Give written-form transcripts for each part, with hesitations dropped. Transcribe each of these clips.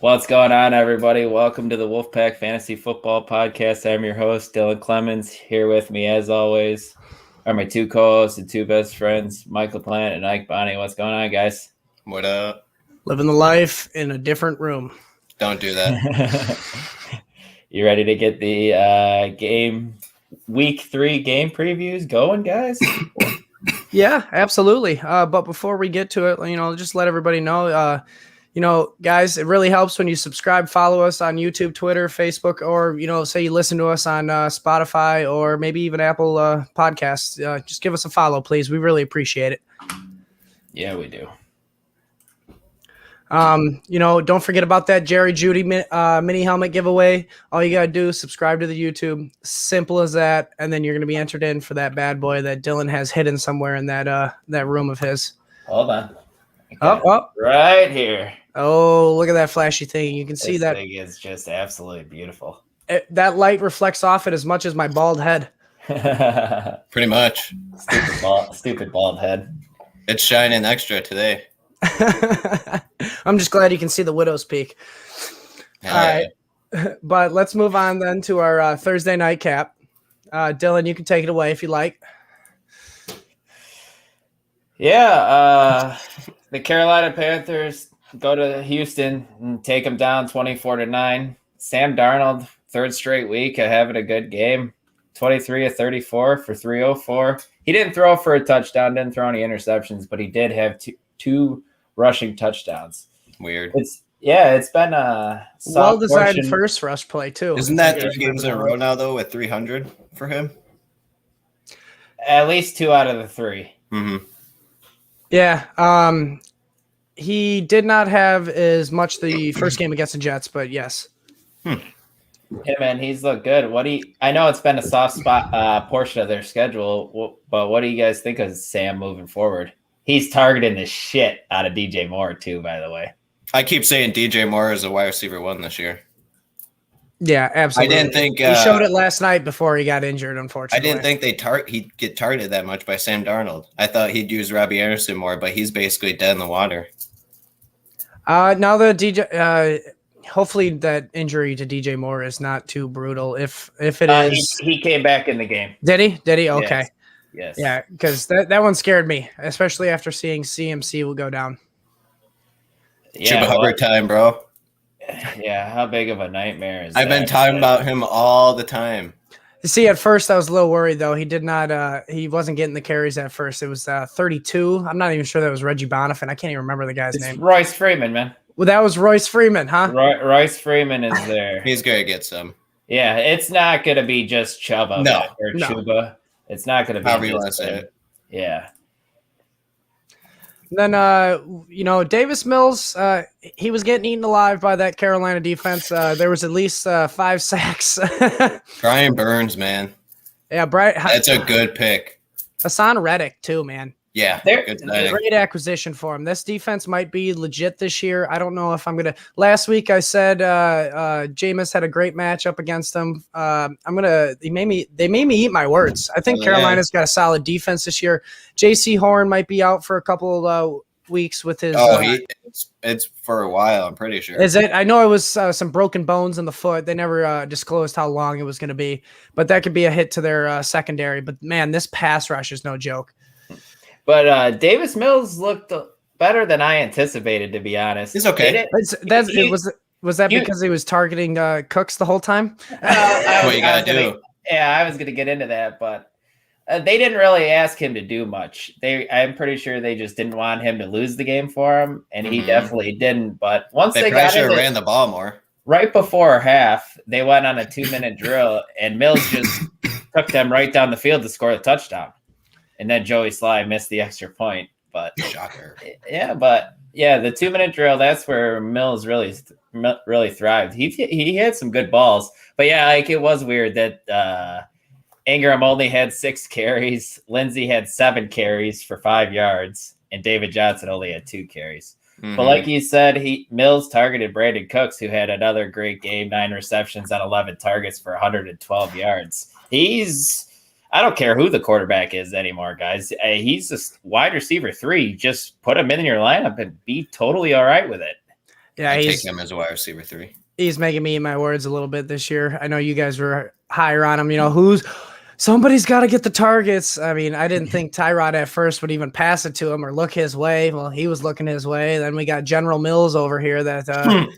What's going on, everybody? Welcome to the Wolfpack Fantasy Football Podcast. I'm your host, Dylan Clemens. Here with me, as always, are my two co-hosts and two best friends, Michael Plant and Ike Bonnie. What's going on, guys? What up? Living the life in a different room. Don't do that. You ready to get the week 3 game previews going, guys? Yeah, absolutely. But before we get to it, just let everybody know, guys, it really helps when you subscribe, follow us on YouTube, Twitter, Facebook, or, say you listen to us on Spotify or maybe even Apple Podcasts. Just give us a follow, please. We really appreciate it. Yeah, we do. Don't forget about that Jerry Jeudy mini helmet giveaway. All you got to do is subscribe to the YouTube. Simple as that. And then you're going to be entered in for that bad boy that Dylan has hidden somewhere in that room of his. Hold on. Oh, right here. Oh, look at that flashy thing. You can see this that. Thing is just absolutely beautiful. That light reflects off it as much as my bald head. Pretty much. Stupid bald head. It's shining extra today. I'm just glad you can see the widow's peak. All right. But let's move on then to our Thursday night cap. Dylan, you can take it away if you like. Yeah, the Carolina Panthers go to Houston and take them down 24-9. Sam Darnold, third straight week of having a good game, 23 of 34 for 304. He didn't throw for a touchdown, didn't throw any interceptions, but he did have two rushing touchdowns. Weird. It's been a well-designed first rush play too. Isn't that 3 games in a row now though with 300 for him? At least 2 out of the 3. Mm-hmm. Yeah. He did not have as much the first game against the Jets, but yes. Yeah, man, he's looked good. I know it's been a soft spot portion of their schedule, but what do you guys think of Sam moving forward? He's targeting the shit out of DJ Moore too, by the way. I keep saying DJ Moore is a wide receiver 1 this year. Yeah, absolutely. I didn't think he showed it last night before he got injured, unfortunately. I didn't think he'd get targeted that much by Sam Darnold. I thought he'd use Robbie Anderson more, but he's basically dead in the water. Now the DJ hopefully that injury to DJ Moore is not too brutal. If it is, he came back in the game. Did he? Okay. Yes. Yeah, because that one scared me, especially after seeing CMC will go down. Yeah, Chuba Hubbard time, bro. Yeah, how big of a nightmare is that? I've been talking about him all the time. See, at first I was a little worried though. He did not. He wasn't getting the carries at first. It was 32. I'm not even sure that was Reggie Bonifant. I can't even remember the guy's name. Royce Freeman, man. Well, that was Royce Freeman, huh? Royce Freeman is there. He's gonna get some. Yeah, it's not gonna be just Chuba or no. Chuba. It's not gonna be. However you want to say it. Yeah. Then, Davis Mills, he was getting eaten alive by that Carolina defense. There was at least 5 sacks. Brian Burns, man. Yeah, that's a good pick. Hassan Reddick, too, man. Yeah, great acquisition for him. This defense might be legit this year. I don't know if I'm gonna. Last week I said Jameis had a great matchup against them. They made me eat my words. I think Carolina's got a solid defense this year. J.C. Horn might be out for a couple weeks with his. It's for a while. I'm pretty sure. Is it? I know it was some broken bones in the foot. They never disclosed how long it was going to be, but that could be a hit to their secondary. But man, this pass rush is no joke. But Davis Mills looked better than I anticipated, to be honest. He's okay. Was that because he was targeting Cooks the whole time? What you got to do. I was going to get into that, but they didn't really ask him to do much. I'm pretty sure they just didn't want him to lose the game for him, and he definitely didn't. But once they got into ran the ball more. Right before half, they went on a 2-minute drill, and Mills just took them right down the field to score the touchdown. And then Joey Sly missed the extra point. But shocker. Yeah, the 2-minute drill, that's where Mills really thrived. He had some good balls. But yeah, it was weird that Ingram only had 6 carries, Lindsey had 7 carries for 5 yards, and David Johnson only had 2 carries. Mm-hmm. But like you said, Mills targeted Brandon Cooks, who had another great game, 9 receptions on 11 targets for 112 yards. I don't care who the quarterback is anymore, guys. He's a wide receiver 3. Just put him in your lineup and be totally all right with it. Yeah, I take him as a wide receiver 3. He's making me eat my words a little bit this year. I know you guys were higher on him. Somebody's got to get the targets. I mean, I didn't think Tyrod at first would even pass it to him or look his way. Well, he was looking his way. Then we got General Mills over here that,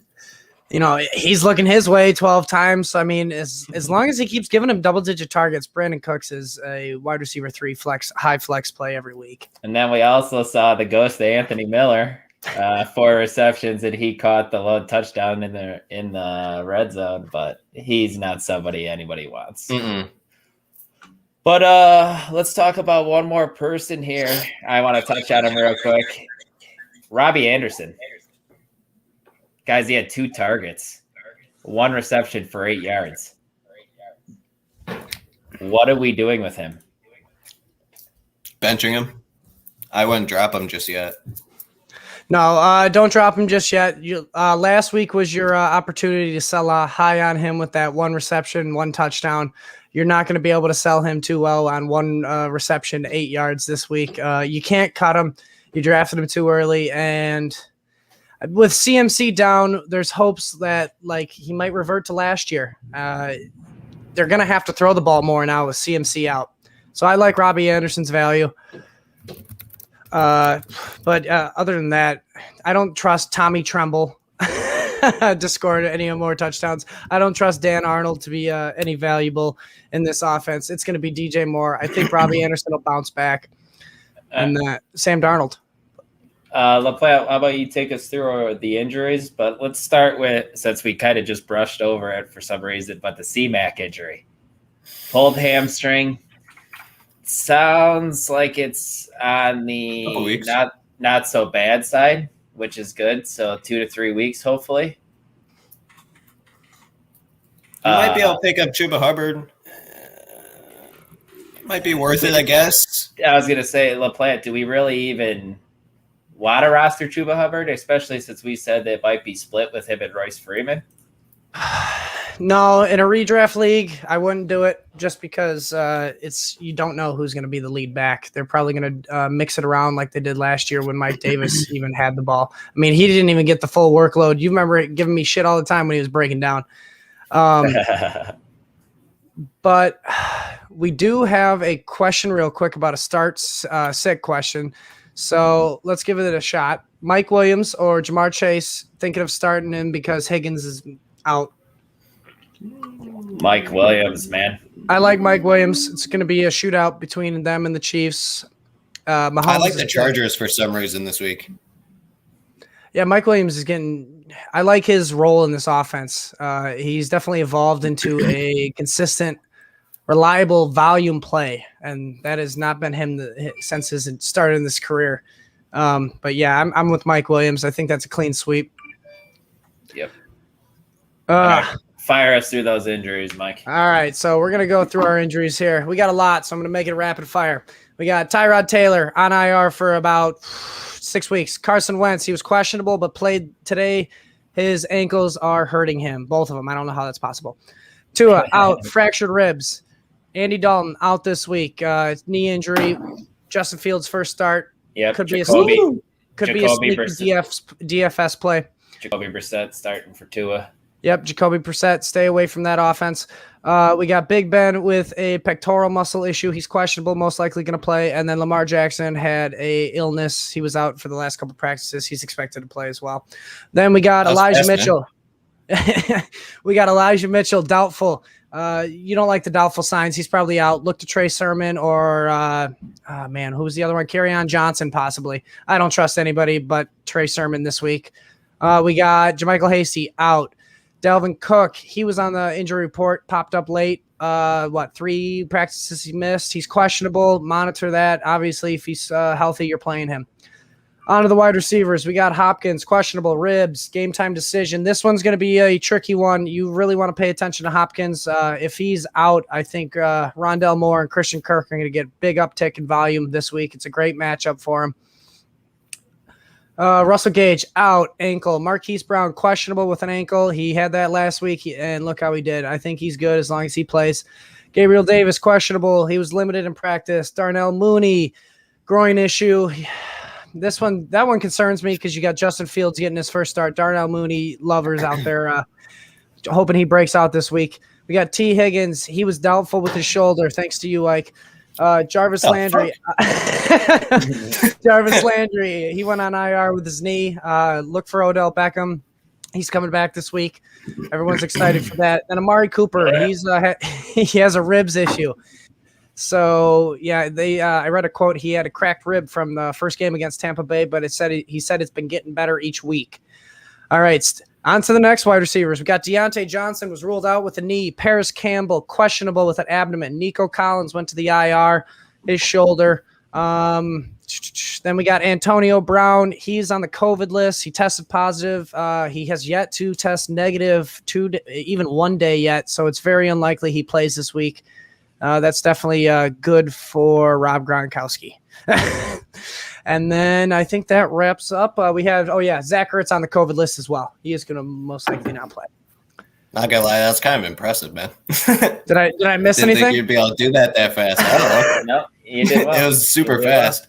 he's looking his way 12 times. So, I mean, as long as he keeps giving him double-digit targets, Brandon Cooks is a wide receiver 3 high flex play every week. And then we also saw the ghost of Anthony Miller, 4 receptions, and he caught the lone touchdown in the red zone. But he's not somebody anybody wants. Mm-mm. But let's talk about one more person here. I want to touch on him real quick. Robbie Anderson. Guys, he had 2 targets, 1 reception for 8 yards. What are we doing with him? Benching him. I wouldn't drop him just yet. No, don't drop him just yet. Last week was your opportunity to sell high on him with that 1 reception, 1 touchdown. You're not going to be able to sell him too well on 1 reception, 8 yards this week. You can't cut him. You drafted him too early. And with CMC down, there's hopes that he might revert to last year. They're going to have to throw the ball more now with CMC out. So I like Robbie Anderson's value. But other than that, I don't trust Tommy Tremble to score any more touchdowns. I don't trust Dan Arnold to be any valuable in this offense. It's going to be DJ Moore. I think Robbie Anderson will bounce back. And Sam Darnold. LaPlante, how about you take us through the injuries? But let's start with, since we kind of just brushed over it for some reason, but the C-Mac injury. Pulled hamstring. Sounds like it's on the not so bad side, which is good. So 2 to 3 weeks, hopefully. You might be able to pick up Chuba Hubbard. Might be worth it, I guess. I was going to say, LaPlante, do we really even want to roster Chuba Hubbard, especially since we said that it might be split with him and Royce Freeman? No, in a redraft league, I wouldn't do it just because you don't know who's going to be the lead back. They're probably going to mix it around like they did last year when Mike Davis even had the ball. I mean, he didn't even get the full workload. You remember it giving me shit all the time when he was breaking down. But we do have a question real quick about a sick question. So let's give it a shot. Mike Williams or Jamar Chase, thinking of starting him because Higgins is out. Mike Williams, man. I like Mike Williams. It's going to be a shootout between them and the Chiefs. Mahomes I like the Chargers for some reason this week. Yeah, Mike Williams is getting – I like his role in this offense. He's definitely evolved into a consistent, reliable volume play, and that has not been him since his start in this career. But, yeah, I'm with Mike Williams. I think that's a clean sweep. Yep. Fire us through those injuries, Mike. All right, so we're going to go through our injuries here. We got a lot, so I'm going to make it rapid fire. We got Tyrod Taylor on IR for about 6 weeks. Carson Wentz, he was questionable but played today. His ankles are hurting him, both of them. I don't know how that's possible. Tua out, fractured ribs. Andy Dalton out this week. Knee injury. Justin Fields first start. Yep. Could be a Jacoby sneaky DFS play. Jacoby Brissett starting for Tua. Yep, Jacoby Brissett, stay away from that offense. We got Big Ben with a pectoral muscle issue. He's questionable, most likely going to play. And then Lamar Jackson had a illness. He was out for the last couple practices. He's expected to play as well. Then we got Elijah Mitchell. We got Elijah Mitchell, doubtful. You don't like the doubtful signs. He's probably out. Look to Trey Sermon or, who was the other one? Kerryon Johnson, possibly. I don't trust anybody but Trey Sermon this week. We got JaMychal Hasty out. Dalvin Cook, he was on the injury report, popped up late. 3 practices he missed. He's questionable. Monitor that. Obviously, if he's healthy, you're playing him. On to the wide receivers. We got Hopkins, questionable, ribs, game time decision. This one's going to be a tricky one. You really want to pay attention to Hopkins. If he's out, I think Rondell Moore and Christian Kirk are going to get big uptick in volume this week. It's a great matchup for him. Russell Gage out, ankle. Marquise Brown questionable with an ankle. He had that last week, and look how he did. I think he's good as long as he plays. Gabriel Davis questionable. He was limited in practice. Darnell Mooney, groin issue. that one concerns me because you got Justin Fields getting his first start. Darnell Mooney lovers out there hoping he breaks out this week. We got T. Higgins. He was doubtful with his shoulder, thanks to you, Ike. Jarvis Landry. Jarvis Landry. He went on IR with his knee. Look for Odell Beckham. He's coming back this week. Everyone's excited for that. And Amari Cooper. He has a ribs issue. So yeah, I read a quote. He had a cracked rib from the first game against Tampa Bay, but he said it's been getting better each week. All right, on to the next wide receivers. We got Deontay Johnson was ruled out with a knee. Paris Campbell questionable with an abdomen. Nico Collins went to the IR, his shoulder. Then we got Antonio Brown. He's on the COVID list. He tested positive. He has yet to test negative even 1 day yet, so it's very unlikely he plays this week. That's definitely good for Rob Gronkowski. And then I think that wraps up. We have, Zach Ertz on the COVID list as well. He is going to most likely not play. Not gonna lie, that's kind of impressive, man. Did I miss Didn't anything? think you'd be able to do that fast. I don't know. No, you did well. It was super fast.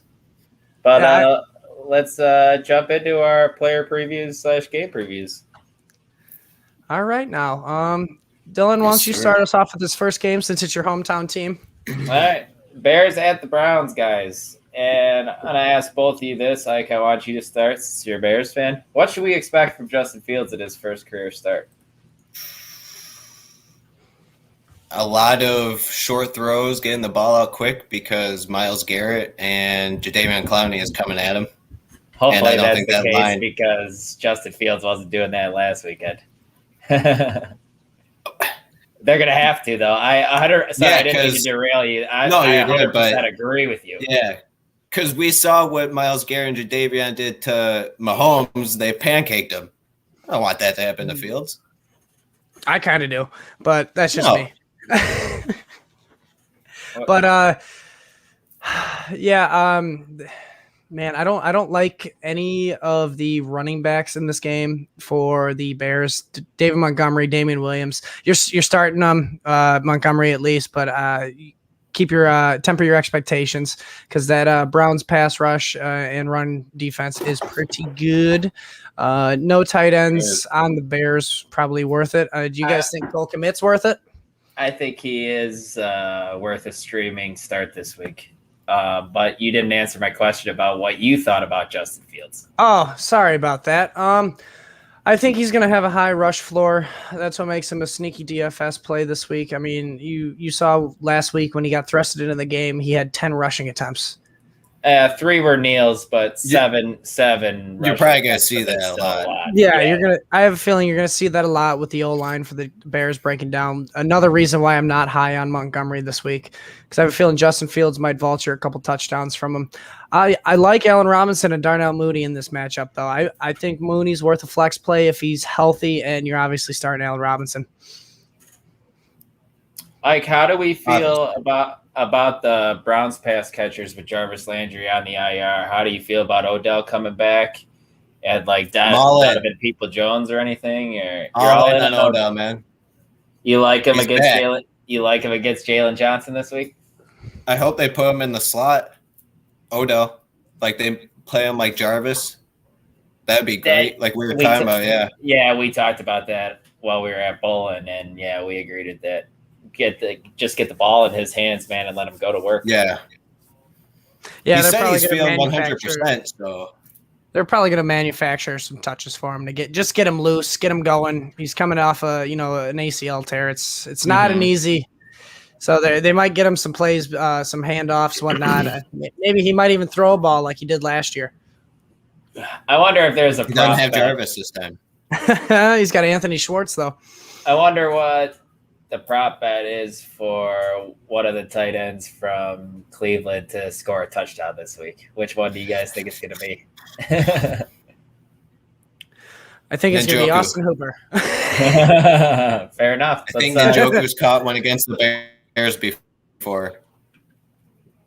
But let's jump into our player previews / game previews. All right, now, Dylan, why don't you start us off with this first game since it's your hometown team? All right, Bears at the Browns, guys. And I ask both of you this, Ike, I want you to start since you're a Bears fan. What should we expect from Justin Fields at his first career start? A lot of short throws, getting the ball out quick because Myles Garrett and Jadeveon Clowney is coming at him. Hopefully that's the case because Justin Fields wasn't doing that last weekend. They're going to have to, though. I didn't mean to derail you. I 100% agree with you. Yeah, because we saw what Myles Garrett and Jadeveon did to Mahomes. They pancaked him. I don't want that to happen to Fields. I kind of do, but that's just me. But man, I don't like any of the running backs in this game for the Bears. David Montgomery, Damien Williams. You're starting Montgomery at least, but keep your temper your expectations because that Browns pass rush and run defense is pretty good. No tight ends on the Bears, probably worth it. Do you guys think Cole Kmet's worth it? I think he is worth a streaming start this week. But you didn't answer my question about what you thought about Justin Fields. Oh, sorry about that. I think he's going to have a high rush floor. That's what makes him a sneaky DFS play this week. I mean, you saw last week when he got thrusted into the game, he had 10 rushing attempts. 3 were kneels, but seven. You're probably gonna see that a lot. Yeah, I have a feeling you're gonna see that a lot with the O-line for the Bears breaking down. Another reason why I'm not high on Montgomery this week because I have a feeling Justin Fields might vulture a couple touchdowns from him. I like Allen Robinson and Darnell Mooney in this matchup, though. I think Mooney's worth a flex play if he's healthy, and you're obviously starting Allen Robinson. Ike, how do we feel about the Browns pass catchers with Jarvis Landry on the IR? How do you feel about Odell coming back and like Donovan People-Jones or anything? Or you're all in on Odell, man. You like him against Jalen? You like him against Jalen Johnson this week? I hope they put him in the slot. Odell, like they play him like Jarvis. That'd be great. Like we were talking about, yeah. Yeah, we talked about that while we were at bowling, and yeah, we agreed with that. Get the ball in his hands, man, and let him go to work. Yeah. Yeah, he they're said probably he's feeling 100%. So they're probably going to manufacture some touches for him to get him loose, get him going. He's coming off an ACL tear. It's not an easy. So they might get him some plays, some handoffs, whatnot. Maybe he might even throw a ball like he did last year. I wonder if there's a. He doesn't have Jarvis this time. He's got Anthony Schwartz though. I wonder what the prop bet is for one of the tight ends from Cleveland to score a touchdown this week. Which one do you guys think it's going to be? I think it's going to be Austin Hooper. Fair enough. I think Njoku's caught one against the Bears before.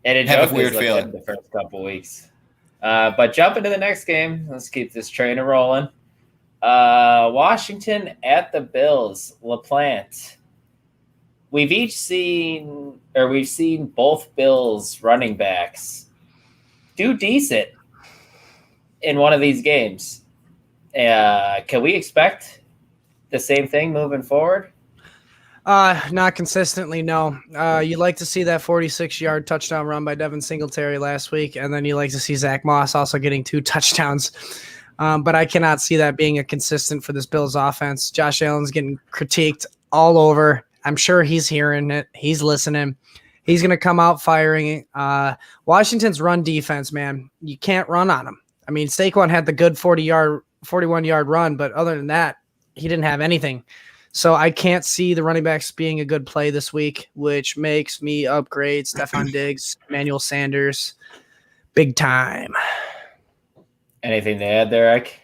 And have a weird feeling the first couple weeks. But jump into the next game. Let's keep this train rolling. Washington at the Bills. LaPlante. We've seen both Bills running backs do decent. in one of these games. Can we expect the same thing moving forward? Not consistently, no. You like to see that 46-yard touchdown run by Devin Singletary last week, and then you like to see Zach Moss also getting 2 touchdowns. But I cannot see that being a consistent for this Bills offense. Josh Allen's getting critiqued all over. I'm sure he's hearing it. He's listening. He's going to come out firing. Washington's run defense, man, you can't run on him. I mean, Saquon had the good 41-yard run, but other than that, he didn't have anything. So I can't see the running backs being a good play this week, which makes me upgrade Stephon Diggs, Emmanuel Sanders, big time. Anything to add there, Ike?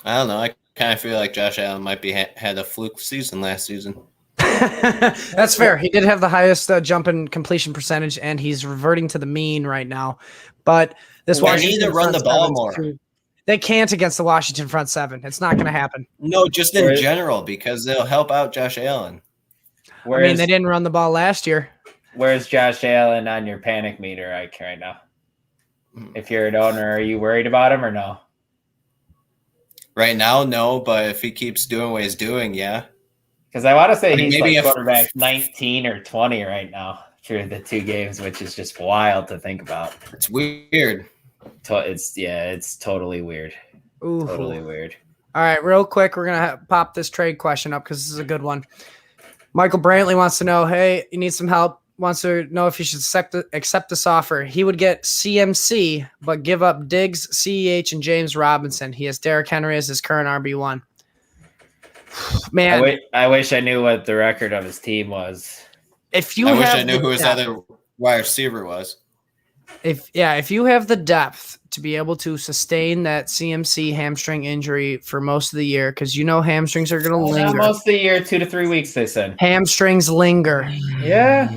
I don't know. I kind of feel like Josh Allen might be had a fluke season last season. That's fair. He did have the highest jump in completion percentage, and he's reverting to the mean right now. But this Washington need to run the ball more. They can't against the Washington front seven. It's not going to happen. No, just in general, because they'll help out Josh Allen. I mean, they didn't run the ball last year. Where's Josh Allen on your panic meter, Ike, right now? If you're an owner, are you worried about him or no? Right now, no, but if he keeps doing what he's doing, yeah. Because I want to say he's like quarterback 19 or 20 right now through the 2 games, which is just wild to think about. It's weird. It's totally weird. Ooh. Totally weird. All right, real quick, we're going to pop this trade question up because this is a good one. Michael Brantley wants to know, hey, you need some help. Wants to know if you should accept this offer. He would get CMC, but give up Diggs, CEH, and James Robinson. He has Derrick Henry as his current RB1. Man, I wish I knew what the record of his team was. I wish I knew who his other wide receiver was. If you have the depth to be able to sustain that CMC hamstring injury for most of the year, because hamstrings are going to linger. Most of the year, 2 to 3 weeks, they said. Hamstrings linger. Yeah.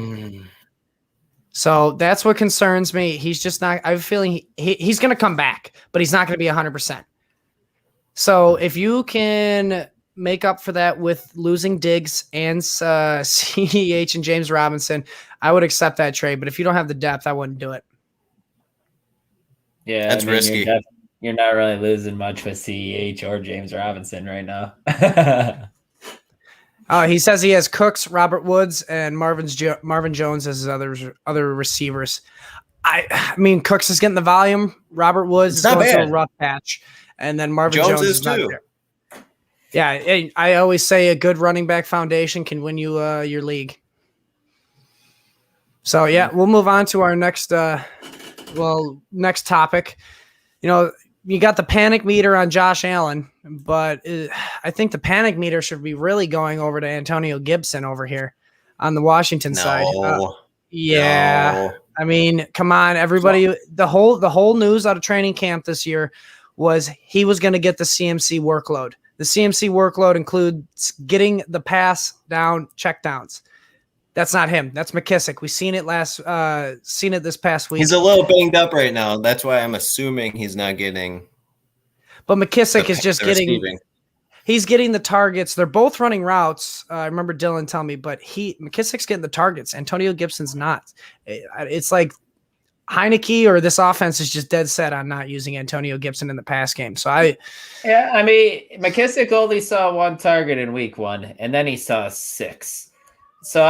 So that's what concerns me. He's just not – I have a feeling he's going to come back, but he's not going to be 100%. So if you can make up for that with losing Diggs and CEH and James Robinson, I would accept that trade. But if you don't have the depth, I wouldn't do it. Yeah, that's risky. You're not really losing much with CEH or James Robinson right now. He says he has Cooks, Robert Woods, and Marvin Jones as his other receivers. I mean, Cooks is getting the volume. Robert Woods is going through a rough patch, and then Marvin Jones is not too. There. Yeah, I always say a good running back foundation can win you your league. So yeah, we'll move on to our next topic. You got the panic meter on Josh Allen, but I think the panic meter should be really going over to Antonio Gibson over here on the Washington side. No. I mean, come on, everybody. The whole news out of training camp this year was he was going to get the CMC workload. The CMC workload includes getting the pass down, check downs. That's not him. That's McKissick. We've seen it this past week. He's a little banged up right now. That's why I'm assuming he's not getting. But McKissick is just getting. He's getting the targets. They're both running routes. I remember Dylan telling me, but McKissick's getting the targets. Antonio Gibson's not. It's like Heineke or this offense is just dead set on not using Antonio Gibson in the pass game. So I mean, McKissick only saw 1 target in week 1, and then he saw 6. So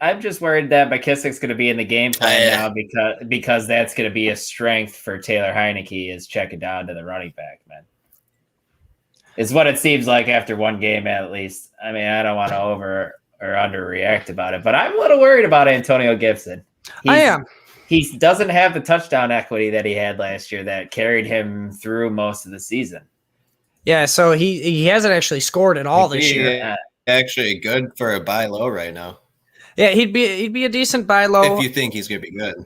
I'm just worried that McKissick's going to be in the game plan now because that's going to be a strength for Taylor Heineke is checking down to the running back, man. It's what it seems like after 1 game at least. I mean, I don't want to over or underreact about it, but I'm a little worried about Antonio Gibson. I am. He doesn't have the touchdown equity that he had last year that carried him through most of the season. Yeah, so he hasn't actually scored at all this year. Actually good for a buy low right now. Yeah, he'd be a decent buy low. If you think he's gonna be good.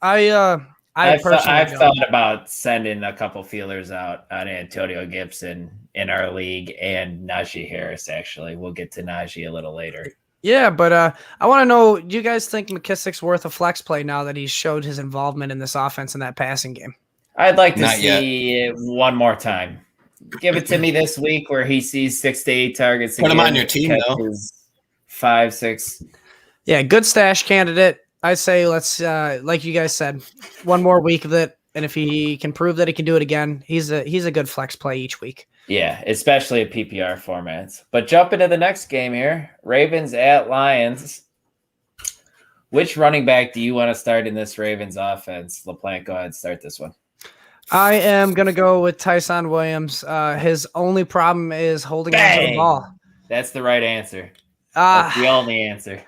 I've thought about sending a couple feelers out on Antonio Gibson in our league and Najee Harris. Actually, we'll get to Najee a little later. Yeah, but I want to know, do you guys think McKissick's worth a flex play now that he's showed his involvement in this offense and that passing game? I'd like to see it one more time. Give it to me this week where he sees 6 to 8 targets. Put him on your team, though. 5, 6. Yeah, good stash candidate. I say let's, like you guys said, one more week of it, and if he can prove that he can do it again, he's a good flex play each week. Yeah, especially in PPR formats. But jump into the next game here. Ravens at Lions. Which running back do you want to start in this Ravens offense? LaPlante, go ahead, start this one. I am going to go with Tyson Williams. His only problem is holding on to the ball. That's the right answer. That's the only answer.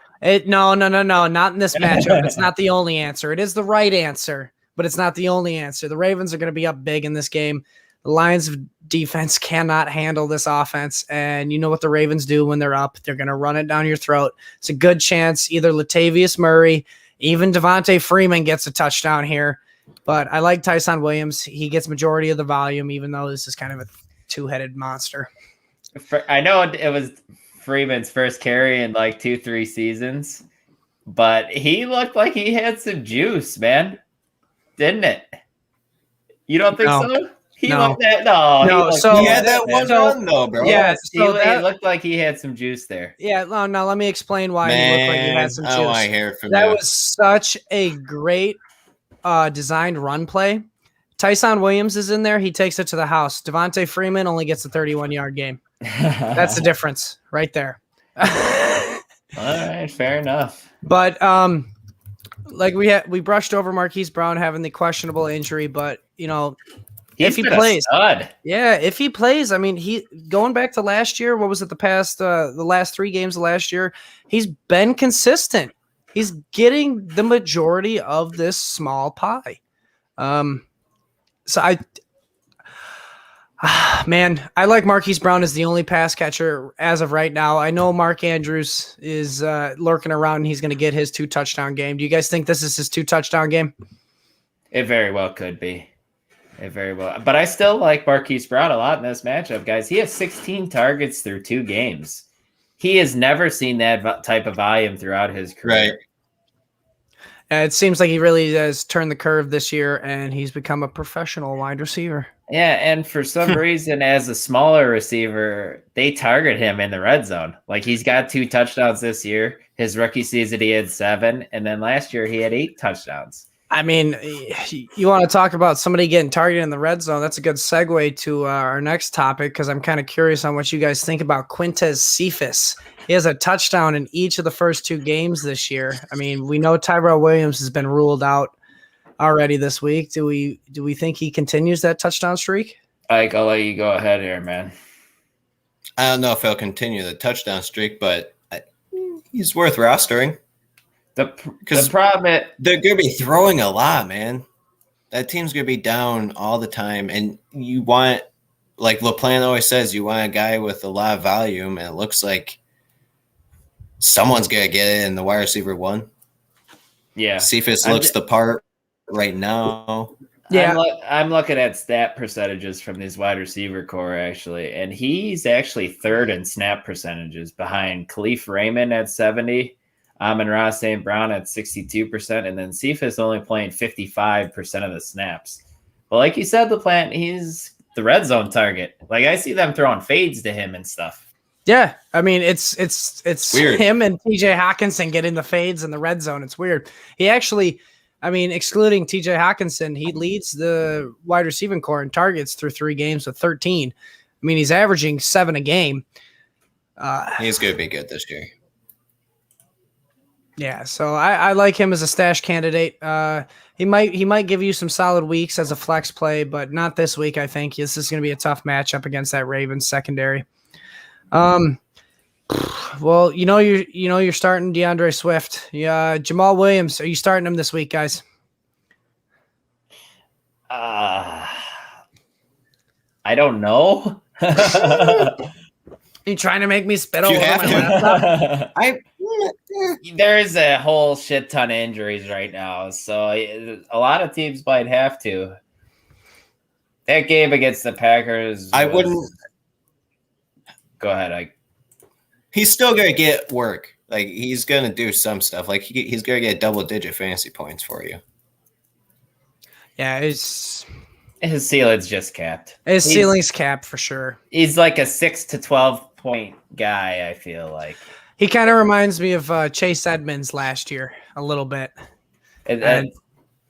No, not in this matchup. It's not the only answer. It is the right answer, but it's not the only answer. The Ravens are going to be up big in this game. The Lions' defense cannot handle this offense, and you know what the Ravens do when they're up. They're going to run it down your throat. It's a good chance either Latavius Murray, even Devonta Freeman gets a touchdown here, but I like Tyson Williams. He gets majority of the volume, even though this is kind of a two-headed monster. I know it was Freeman's first carry in like 2-3 seasons, but he looked like he had some juice, man. Didn't it? You don't think so? He looked at he had that one run though, bro. Yeah, he looked like he had some juice there. Yeah, no, let me explain why he looked like he had some juice. I want to hear it from that you. Was such a great designed run play. Tyson Williams is in there. He takes it to the house. Devonta Freeman only gets a 31-yard game. That's the difference right there. All right, fair enough. But like we brushed over Marquise Brown having the questionable injury, but you know, if he plays, if he plays, I mean, he going back to last year. What was it? The last 3 games of last year, he's been consistent. He's getting the majority of this small pie. So I like Marquise Brown as the only pass catcher as of right now. I know Mark Andrews is lurking around and he's going to get his 2 touchdown game. Do you guys think this is his 2 touchdown game? It very well could be. It very well. But I still like Marquise Brown a lot in this matchup, guys. He has 16 targets through 2 games. He has never seen that type of volume throughout his career. Right. It seems like he really has turned the curve this year, and he's become a professional wide receiver. Yeah, and for some reason, as a smaller receiver, they target him in the red zone. Like, he's got 2 touchdowns this year. His rookie season, he had 7, and then last year he had 8 touchdowns. I mean, you want to talk about somebody getting targeted in the red zone. That's a good segue to our next topic, because I'm kind of curious on what you guys think about Quintes Cephas. He has a touchdown in each of the first 2 games this year. I mean, we know Tyrell Williams has been ruled out already this week. Do we think he continues that touchdown streak? Ike, I'll let you go ahead here, man. I don't know if he'll continue the touchdown streak, but he's worth rostering. The problem they're going to be throwing a lot, man. That team's going to be down all the time, and you want, like LaPlante always says, you want a guy with a lot of volume, and it looks like someone's going to get it in the wide receiver 1. Yeah. Cephas looks the part right now. Yeah. I'm looking at stat percentages from these wide receiver core, actually, and he's actually 3rd in snap percentages behind Khalif Raymond at 70, Amon-Ra St. Brown at 62%, and then Cephas only playing 55% of the snaps. But like you said, LaPlante, he's the red zone target. Like, I see them throwing fades to him and stuff. Yeah, I mean, it's weird. Him and TJ Hawkinson getting the fades in the red zone. It's weird. He actually, I mean, excluding TJ Hawkinson, he leads the wide receiving core in targets through 3 games with 13. I mean, he's averaging 7 a game. He's going to be good this year. Yeah, so I like him as a stash candidate. He might give you some solid weeks as a flex play, but not this week. I think this is going to be a tough matchup against that Ravens secondary. Well, you're starting DeAndre Swift. Yeah, Jamal Williams. Are you starting him this week, guys? I don't know. You trying to make me spit all over have my to. laptop? There's a whole shit ton of injuries right now, so a lot of teams might have to. That game against the Packers, I wouldn't. Go ahead, He's still gonna get work. Like, he's gonna do some stuff. Like, he's gonna get double-digit fantasy points for you. Yeah, his ceiling's just capped. His ceiling's capped for sure. He's like a 6 to 12 point guy, I feel like. He kind of reminds me of Chase Edmonds last year a little bit. And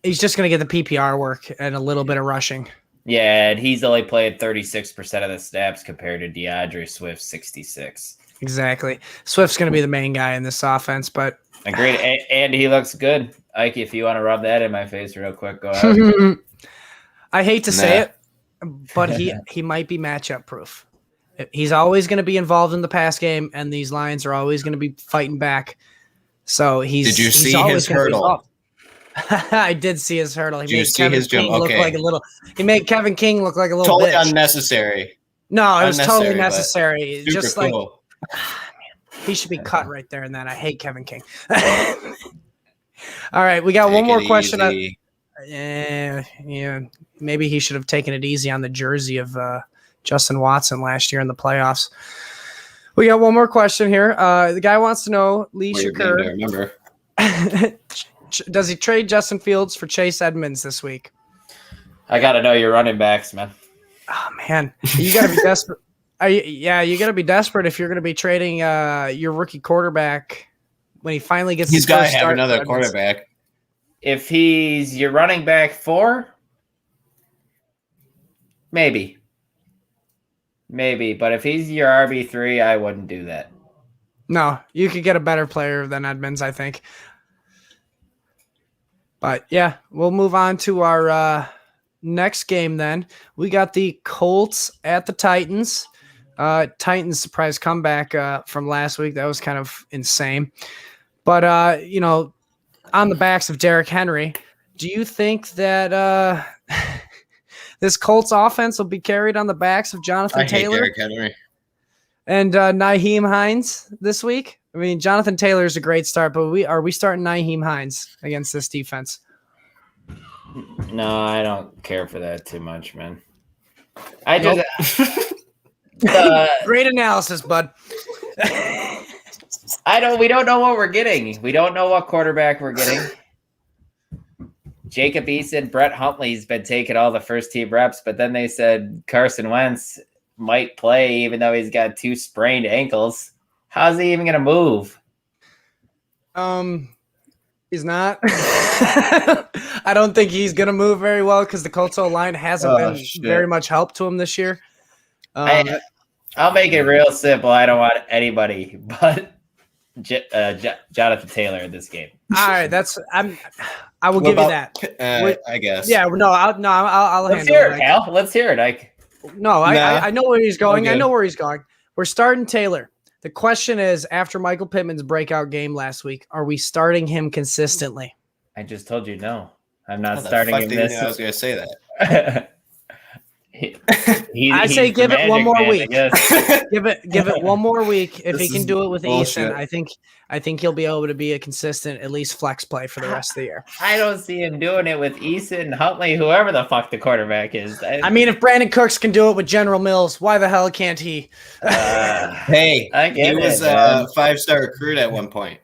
he's just going to get the PPR work and a little bit of rushing. Yeah, and he's only played 36% of the snaps compared to DeAndre Swift, 66. Exactly. Swift's going to be the main guy in this offense, but agreed. And he looks good. Ike, if you want to rub that in my face real quick, go ahead. I hate to say it, but he might be matchup proof. He's always going to be involved in the pass game, and these Lions are always going to be fighting back. So Did you see his hurdle? I did see his hurdle. Did you see his jump? Okay. He made Kevin King look like a little totally bitch. Unnecessary. No, it was totally necessary. Super just cool. Like he should be cut right there and then. I hate Kevin King. All right, we got one more question. Yeah, maybe he should have taken it easy on the jersey of Justin Watson last year in the playoffs. We got one more question here. The guy wants to know, Lee Shakur, remember. Does he trade Justin Fields for Chase Edmonds this week? I got to know your running backs, man. Oh, man. You got to be desperate. You got to be desperate if you're going to be trading your rookie quarterback when he finally gets his got first to have start another quarterback. If he's your running back 4, maybe. But if he's your RB3, I wouldn't do that. No, you could get a better player than Edmonds, I think. But, yeah, we'll move on to our next game then. We got the Colts at the Titans. Titans surprise comeback from last week. That was kind of insane. But, on the backs of Derrick Henry, do you think that this Colts offense will be carried on the backs of Jonathan Taylor? Derrick Henry. And Nyheim Hines this week? I mean, Jonathan Taylor is a great start, but are we starting Nyheim Hines against this defense? No, I don't care for that too much, man. Great analysis, bud. We don't know what we're getting. We don't know what quarterback we're getting. Jacob Eason, Brett Huntley's been taking all the first team reps, but then they said Carson Wentz might play even though he's got 2 sprained ankles. How's he even going to move? He's not. I don't think he's going to move very well because the Colts O-line hasn't been very much help to him this year. I'll make it real simple. I don't want anybody but Jonathan Taylor in this game. All right, I will give you that. I guess. Yeah, I'll Let's hear it, Cal. Let's hear it, Ike. No, I know where he's going. Okay. I know where he's going. We're starting Taylor. The question is, after Michael Pittman's breakout game last week, are we starting him consistently? I just told you no. I'm not starting him this. I was going to say that. I say give it one more week. give it one more week. If he can do it with Eason, I think he'll be able to be a consistent, at least flex play for the rest of the year. I don't see him doing it with Eason, Huntley, whoever the fuck the quarterback is. I mean, if Brandon Cooks can do it with General Mills, why the hell can't he? Hey, he was a 5-star recruit at one point.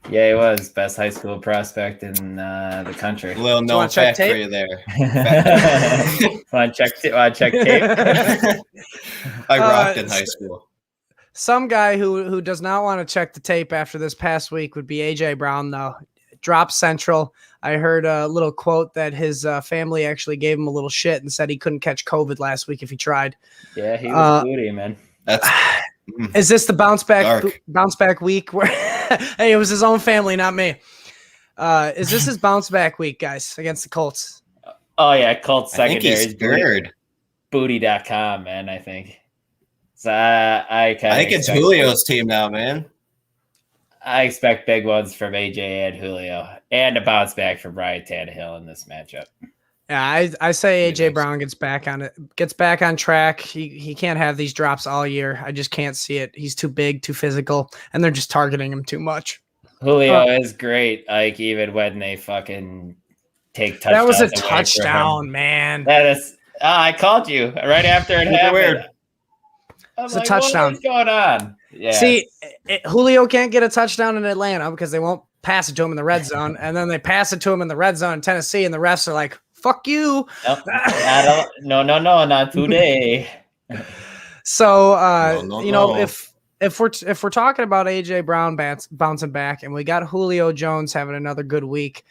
Yeah, he was best high school prospect in the country. A little known fact for you there. Want to check tape? I rocked in high school. Some guy who does not want to check the tape after this past week would be AJ Brown, though. Drop Central. I heard a little quote that his family actually gave him a little shit and said he couldn't catch COVID last week if he tried. Yeah, he was booty, man. Is this the bounce back week where hey, it was his own family, not me. Is this his bounce back week, guys, against the Colts? Oh yeah, Colts secondary is scared. Booty.com, man, I think. So I think it's Julio's team now, man. I expect big ones from AJ and Julio and a bounce back from Ryan Tannehill in this matchup. Yeah, I say AJ Brown gets back on track. He can't have these drops all year. I just can't see it. He's too big, too physical, and they're just targeting him too much. Julio is great, like even when they fucking take touchdowns. That was a touchdown, man. That is. I called you right after it happened. Weird. It's a touchdown. What's going on? Yeah. See, Julio can't get a touchdown in Atlanta because they won't pass it to him in the red zone, and then they pass it to him in the red zone in Tennessee, and the refs are like, fuck you. No, not today. So, if we're talking about AJ Brown bouncing back, and we got Julio Jones having another good week,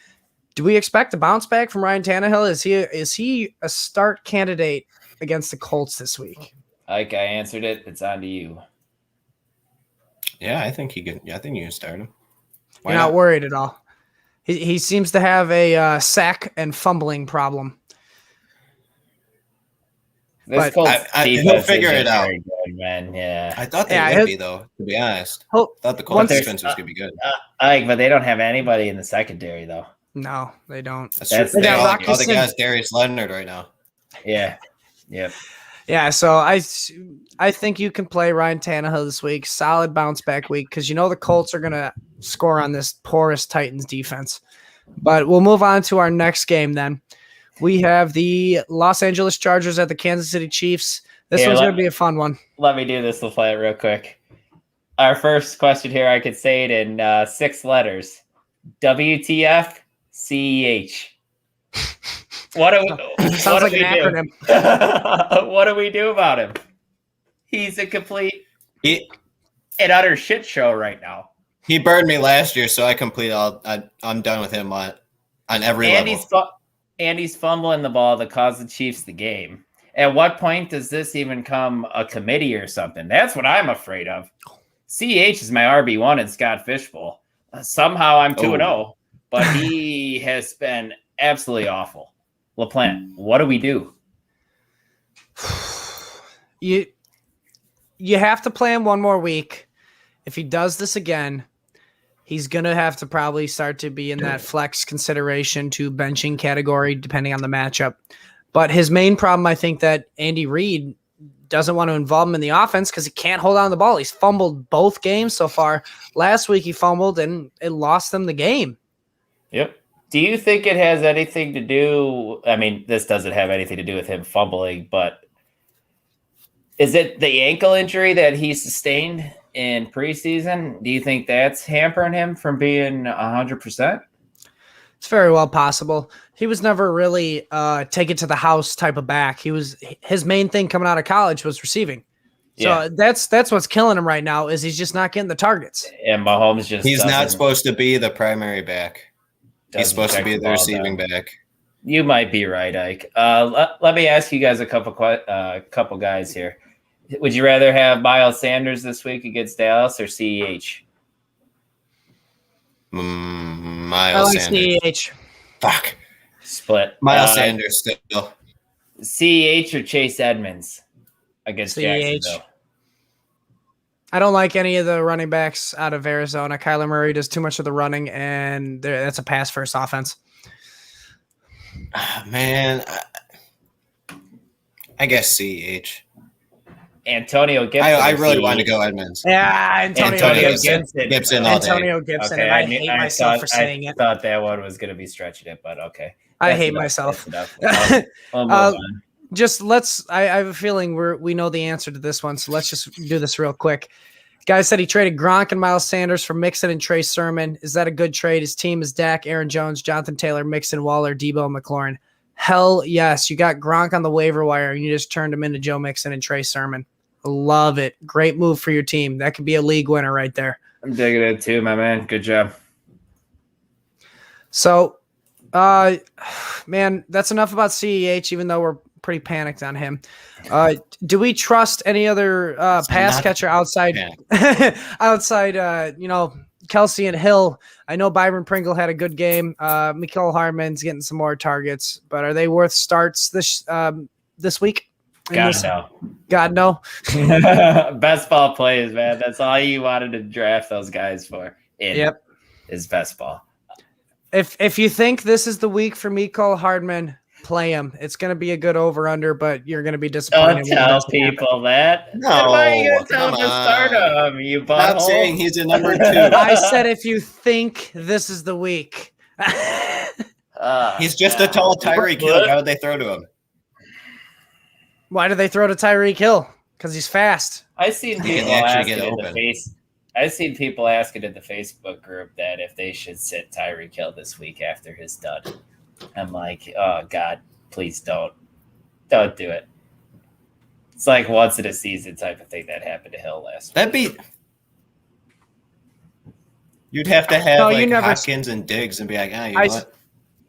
do we expect a bounce back from Ryan Tannehill? Is he a start candidate against the Colts this week? Like I answered it. It's on to you. Yeah, I think you can start him. You're not worried at all. He seems to have a sack and fumbling problem. This But Colts he'll figure it out. Good, man. Yeah. I thought they would be, though, to be honest. I thought the Colts defense was going to be good. But they don't have anybody in the secondary, though. No, they don't. They got all the guys Darius Leonard right now. Yeah. Yep. Yeah, so I think you can play Ryan Tannehill this week. Solid bounce back week because the Colts are going to score on this porous Titans defense. But we'll move on to our next game then. We have the Los Angeles Chargers at the Kansas City Chiefs. This one's going to be a fun one. Let me do this. We'll play it real quick. Our first question here, I could say it in 6 letters. WTF CEH. Sounds like an acronym. What do we do about him? He's a complete and utter shit show right now. He burned me last year, so I'm done with him on every level. And he's fumbling the ball that caused the Chiefs the game. At what point does this even come a committee or something? That's what I'm afraid of. CEH is my RB1 in Scott Fishbowl. Somehow I'm 2-0, but he has been absolutely awful. LaPlante, what do we do? You have to play him one more week. If he does this again, he's going to have to probably start to be in that flex consideration to benching category, depending on the matchup. But his main problem, I think, that Andy Reid doesn't want to involve him in the offense because he can't hold on to the ball. He's fumbled both games so far. Last week he fumbled, and it lost them the game. Yep. Do you think it has anything to do – I mean, this doesn't have anything to do with him fumbling, but is it the ankle injury that he sustained in preseason? Do you think that's hampering him from being 100%? It's very well possible. He was never really take it to the house type of back. His main thing coming out of college was receiving. So that's what's killing him right now is he's just not getting the targets. And Mahomes he's not supposed to be the primary back. He's supposed to be the receiving back. You might be right, Ike. Let me ask you guys a couple guys here. Would you rather have Miles Sanders this week against Dallas or CEH? Miles Sanders. CEH. Fuck. Split. Miles Sanders still. CEH or Chase Edmonds against Jacksonville? I don't like any of the running backs out of Arizona. Kyler Murray does too much of the running, and that's a pass-first offense. Man, I guess CEH. Antonio Gibson. I really want to go Edmonds. Yeah, Antonio Gibson. Gibson. Antonio Gibson. Okay, I hate myself for saying it. I thought that one was going to be stretching it, but okay. I hate myself. Just I have a feeling we know the answer to this one, so let's just do this real quick. Guy said he traded Gronk and Miles Sanders for Mixon and Trey Sermon. Is that a good trade? His team is Dak, Aaron Jones, Jonathan Taylor, Mixon, Waller, Debo, McLaurin. Hell yes. You got Gronk on the waiver wire, and you just turned him into Joe Mixon and Trey Sermon. Love it. Great move for your team. That could be a league winner right there. I'm digging it too, my man. Good job. So, man, that's enough about CEH, even though we're pretty panicked on him. Do we trust any other pass catcher outside Kelsey and Hill? I know Byron Pringle had a good game. Mecole Hardman's getting some more targets, but are they worth starts this week? God, no. Best ball plays, man. That's all you wanted to draft those guys for. Is best ball. If you think this is the week for Mecole Hardman, play him. It's going to be a good over-under, but you're going to be disappointed. Don't tell people that. No, why are you going to tell them to start him, you butthole? Not saying he's a number 2. I said if you think this is the week. He's just a tall Tyreek Hill. How would they throw to him? Why do they throw to Tyreek Hill? Because he's fast. I've seen people asking in the Facebook group that if they should sit Tyreek Hill this week after his dud. I'm like, oh God, please don't do it. It's like once in a season type of thing that happened to Hill last week. You'd have to have No, you like never- Hopkins and Diggs and be like, you know I what?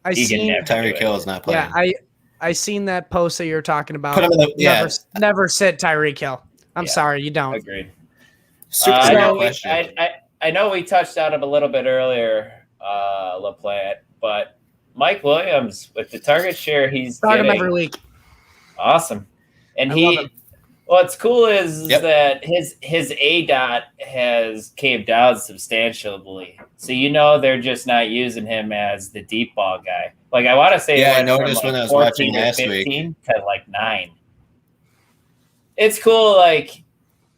I He can seen never- Tyreek Hill is not playing. yeah, I seen that post that you're talking about. Put him in the Never sit Tyreek Hill. I'm Yeah. sorry, you don't. Agreed. Super I, good know question. I know we touched on him a little bit earlier, LaPlante, but Mike Williams with the target share he's Start him getting, every week. awesome. And I love him. what's cool is Yep. that his ADOT has came down substantially. So they're just not using him as the deep ball guy. Like I want to say, Yeah, I it went noticed from when I was 14 watching or last 15 to like 9. It's cool. Like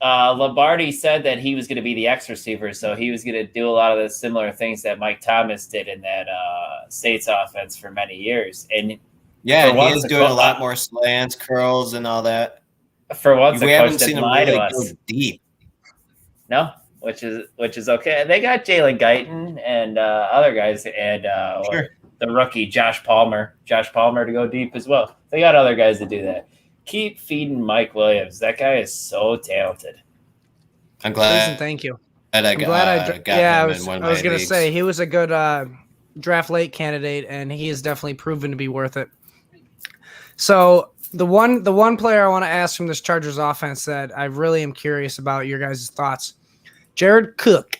Lombardi said that he was going to be the X receiver, so he was going to do a lot of the similar things that Mike Thomas did in that States offense for many years. And Yeah, for he once, is the doing a coach- lot more slants, curls, and all that. For once, We the haven't coach seen didn't him lie really to go us. deep. No, which is okay. They got Jalen Guyton and other guys, and Sure. the rookie Josh Palmer to go deep as well. They got other guys to do that. Keep feeding Mike Williams. That guy is so talented. I'm Listen, glad thank you. I I'm glad I got yeah, him I was, in one of I was my gonna leagues. say he was a good draft late candidate, and he has definitely proven to be worth it. So the one player I want to ask from this Chargers offense that I really am curious about your guys' thoughts, Jared Cook.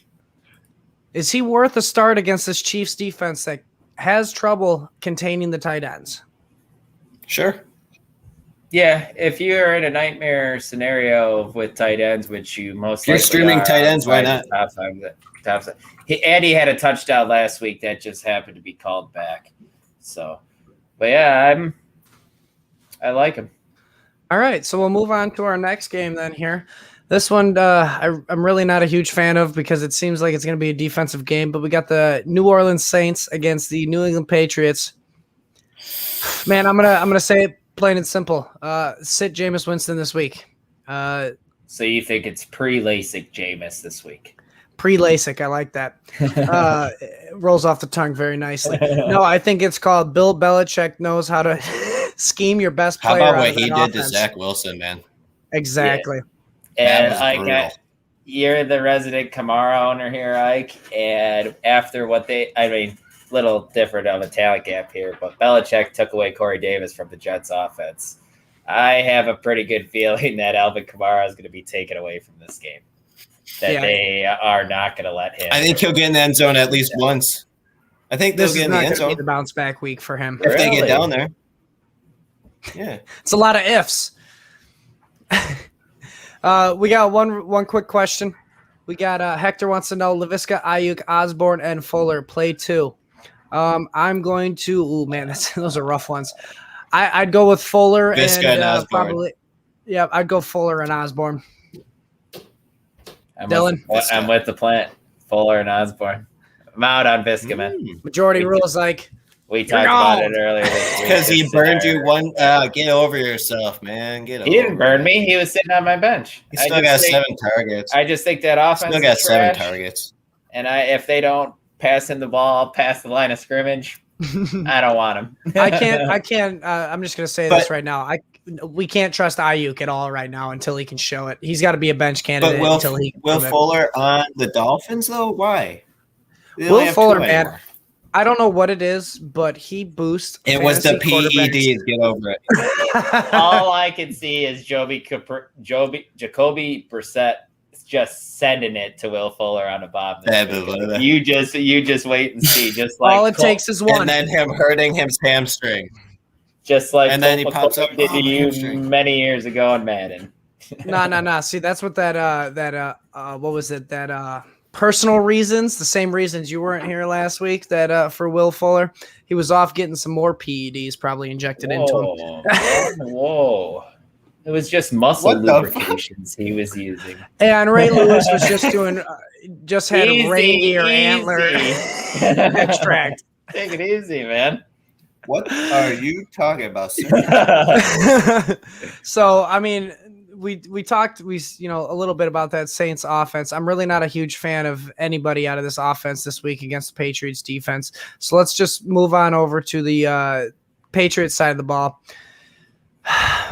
Is he worth a start against this Chiefs defense that has trouble containing the tight ends? Sure. Yeah, if you're in a nightmare scenario with tight ends, which you most If you're likely streaming are, tight ends, why outside not? the top five. Andy had a touchdown last week that just happened to be called back. So, but yeah, I like him. All right, so we'll move on to our next game then here. This one I'm really not a huge fan of because it seems like it's going to be a defensive game, but we got the New Orleans Saints against the New England Patriots. Man, I'm gonna say it plain and simple. Sit Jameis Winston this week. So you think it's pre-LASIK Jameis this week? Pre-LASIK, I like that. It rolls off the tongue very nicely. No, I think it's called Bill Belichick knows how to scheme your best How player. about out what of he that did to offense. Zach Wilson, man? Exactly. And was I brutal. got you're the resident Kamara owner here, Ike. And after little different of a talent gap here, but Belichick took away Corey Davis from the Jets offense. I have a pretty good feeling that Alvin Kamara is going to be taken away from this game. They are not going to let him. I think he'll get in the end zone at least once. I think they'll This get is in the not end going to be zone the bounce back week for him. if they get Really? down there. Yeah. It's a lot of ifs. We got one quick question. We got Hector wants to know LaVisca, Ayuk, Osborne, and Fuller play 2. I'm going to. Ooh, man, those are rough ones. I'd go with Fuller Visca and Osborne. probably. Yeah, I'd go Fuller and Osborne. I'm with the plant. Fuller and Osborne. I'm out on Visca, man. Majority rules like We talked about it earlier. Because he burned you one. Get over yourself, man. He didn't burn me. He was sitting on my bench. He still got 7 targets. I just think that offense Still got is 7 trash, targets. and if they don't pass him the ball past the line of scrimmage, I don't want him. I can't. I'm just gonna say this right now. We can't trust Ayuk at all right now until he can show it. He's got to be a bench candidate But until he. Will Fuller on the Dolphins though? Why? They only Will have Fuller, 2 man. anymore. I don't know what it is, but he boosts. It was the fantasy quarterbacks. PEDs. Get over it. All I can see is Jacoby Brissett just sending it to Will Fuller on a bomb. You just wait and see. Just like all it takes is one. And then him hurting his hamstring. Just like and then he pops up did to you many years ago on Madden. No. See, that's what what was it? That personal reasons, the same reasons you weren't here last week. That for Will Fuller, he was off getting some more PEDs probably injected into him. Whoa. It was just muscle lubrications he was using. And Ray Lewis was just doing, had reindeer antler extract. Take it easy, man. What are you talking about, sir? So, I mean, we talked a little bit about that Saints offense. I'm really not a huge fan of anybody out of this offense this week against the Patriots defense. So let's just move on over to the Patriots side of the ball.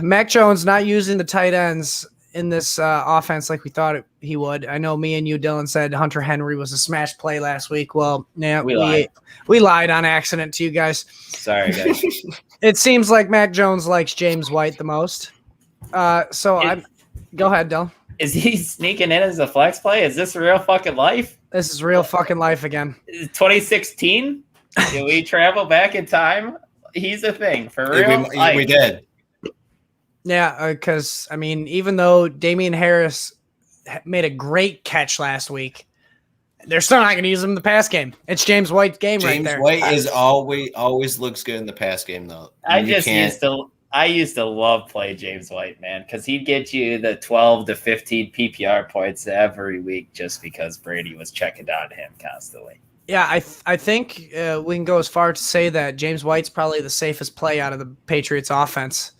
Mac Jones not using the tight ends in this offense like we thought he would. I know me and you, Dylan, said Hunter Henry was a smash play last week. Well, yeah, we lied on accident to you guys. Sorry, guys. It seems like Mac Jones likes James White the most. Go ahead, Dylan. Is he sneaking in as a flex play? Is this real fucking life? This is real fucking life again. 2016? Did we travel back in time? He's a thing for real. We did. Yeah, because I mean, even though Damien Harris made a great catch last week, they're still not going to use him in the pass game. It's James White's game right there. James White is always looks good in the pass game though. I used to love play James White, man, because he'd get you the 12 to 15 PPR points every week just because Brady was checking down him constantly. Yeah, I think we can go as far to say that James White's probably the safest play out of the Patriots offense,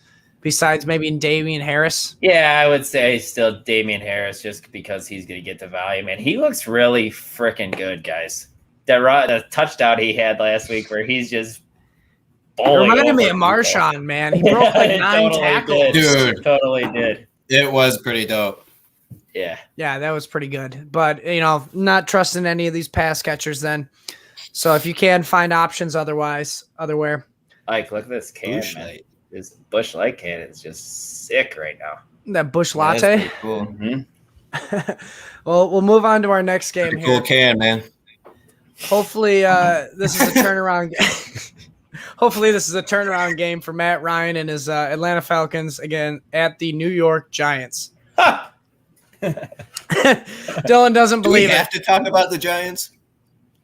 besides maybe Damien Harris. Yeah, I would say still Damien Harris just because he's going to get the volume. And he looks really freaking good, guys. The touchdown he had last week where he's just it reminded me of Marshawn, man. He broke like 9 tackles. Dude, totally did. It was pretty dope. Yeah. Yeah, that was pretty good. But, not trusting any of these pass catchers then. So if you can find options otherwhere. Like, look at this can, man. This Busch Light can is just sick right now. That Busch Latte? That's cool. Mm-hmm. Well, we'll move on to our next game pretty here. Cool can, man. Hopefully this is a turnaround Hopefully this is a turnaround game for Matt Ryan and his Atlanta Falcons again at the New York Giants. Dylan doesn't believe it. We have to talk about the Giants.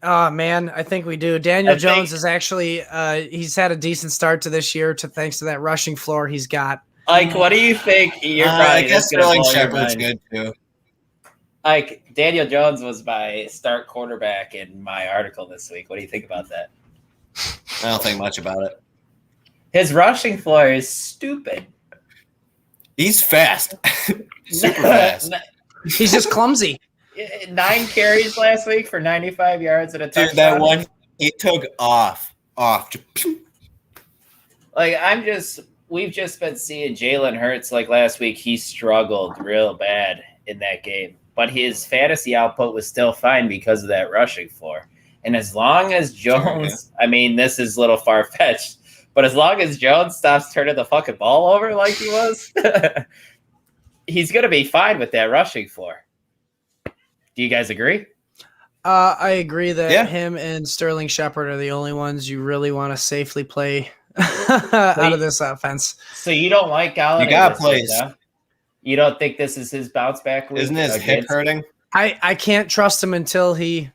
Oh man, I think we do. Daniel Jones is actually he's had a decent start to this year thanks to that rushing floor he's got. Like, what do you think? I guess Sterling Shepard's good too. Like, Daniel Jones was my start quarterback in my article this week. What do you think about that? I don't think much about it. His rushing floor is stupid. He's fast. Super fast. He's just clumsy. 9 carries last week for 95 yards and a touchdown. Dude, that one he took off. Like, we've just been seeing Jalen Hurts like last week. He struggled real bad in that game, but his fantasy output was still fine because of that rushing floor. And as long as Jones, I mean, this is a little far-fetched, but as long as Jones stops turning the fucking ball over like he was, he's going to be fine with that rushing floor. Do you guys agree? I agree that him and Sterling Shepard are the only ones you really want to safely play out of this offense. So you don't like Galladay? You got plays. Huh? You don't think this is his bounce back week? Isn't his hip hurting? I can't trust him until he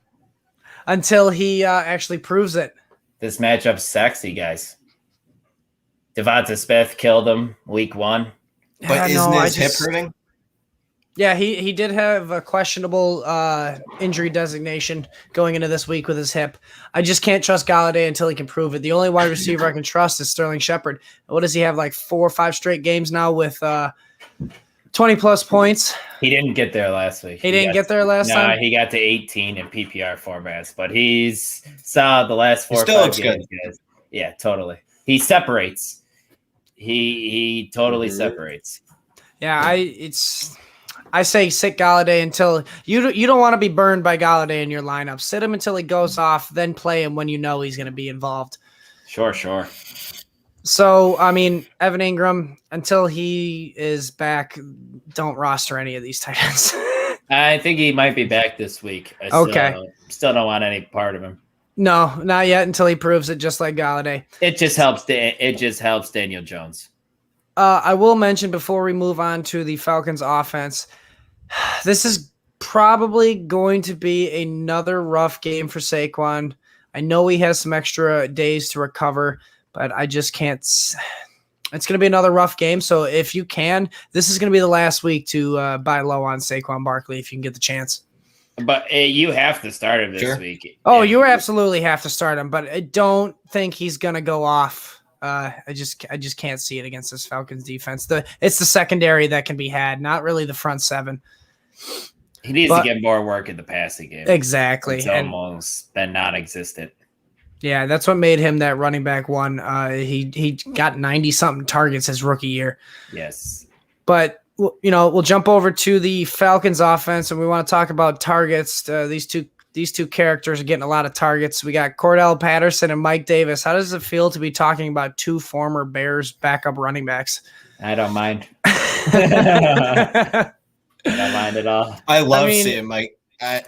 actually proves it. This matchup's sexy, guys. Devonta Smith killed him week 1. But isn't his hip hurting? Yeah, he did have a questionable injury designation going into this week with his hip. I just can't trust Galladay until he can prove it. The only wide receiver I can trust is Sterling Shepard. What does he have, like 4 or 5 straight games now with 20-plus points? He didn't get there last week. He didn't get there last time? No, he got to 18 in PPR formats, but he's solid the last 4 or 5 games. Good. Yeah, totally. He separates. He totally separates. Yeah, I say sit Galladay until you don't want to be burned by Galladay in your lineup. Sit him until he goes off, then play him when you know he's going to be involved. Sure. So, I mean, Evan Ingram, until he is back, don't roster any of these tight ends. I think he might be back this week. Still don't want any part of him. No, not yet until he proves it, just like Galladay. It just helps Daniel Jones. I will mention before we move on to the Falcons offense, this is probably going to be another rough game for Saquon. I know he has some extra days to recover, but I just can't. It's going to be another rough game. So if you can, this is going to be the last week to buy low on Saquon Barkley if you can get the chance. But you have to start him this week. Oh, you absolutely have to start him, but I don't think he's going to go off. I just can't see it against this Falcons defense. It's the secondary that can be had, not really the front 7. He needs to get more work in the passing game. Exactly. It's almost been non-existent. Yeah, that's what made him that running back 1. He got 90-something targets his rookie year. Yes. But we'll jump over to the Falcons offense, and we want to talk about targets. These two characters are getting a lot of targets. We got Cordell Patterson and Mike Davis. How does it feel to be talking about two former Bears backup running backs? I don't mind. I don't mind at all. I love seeing Mike. I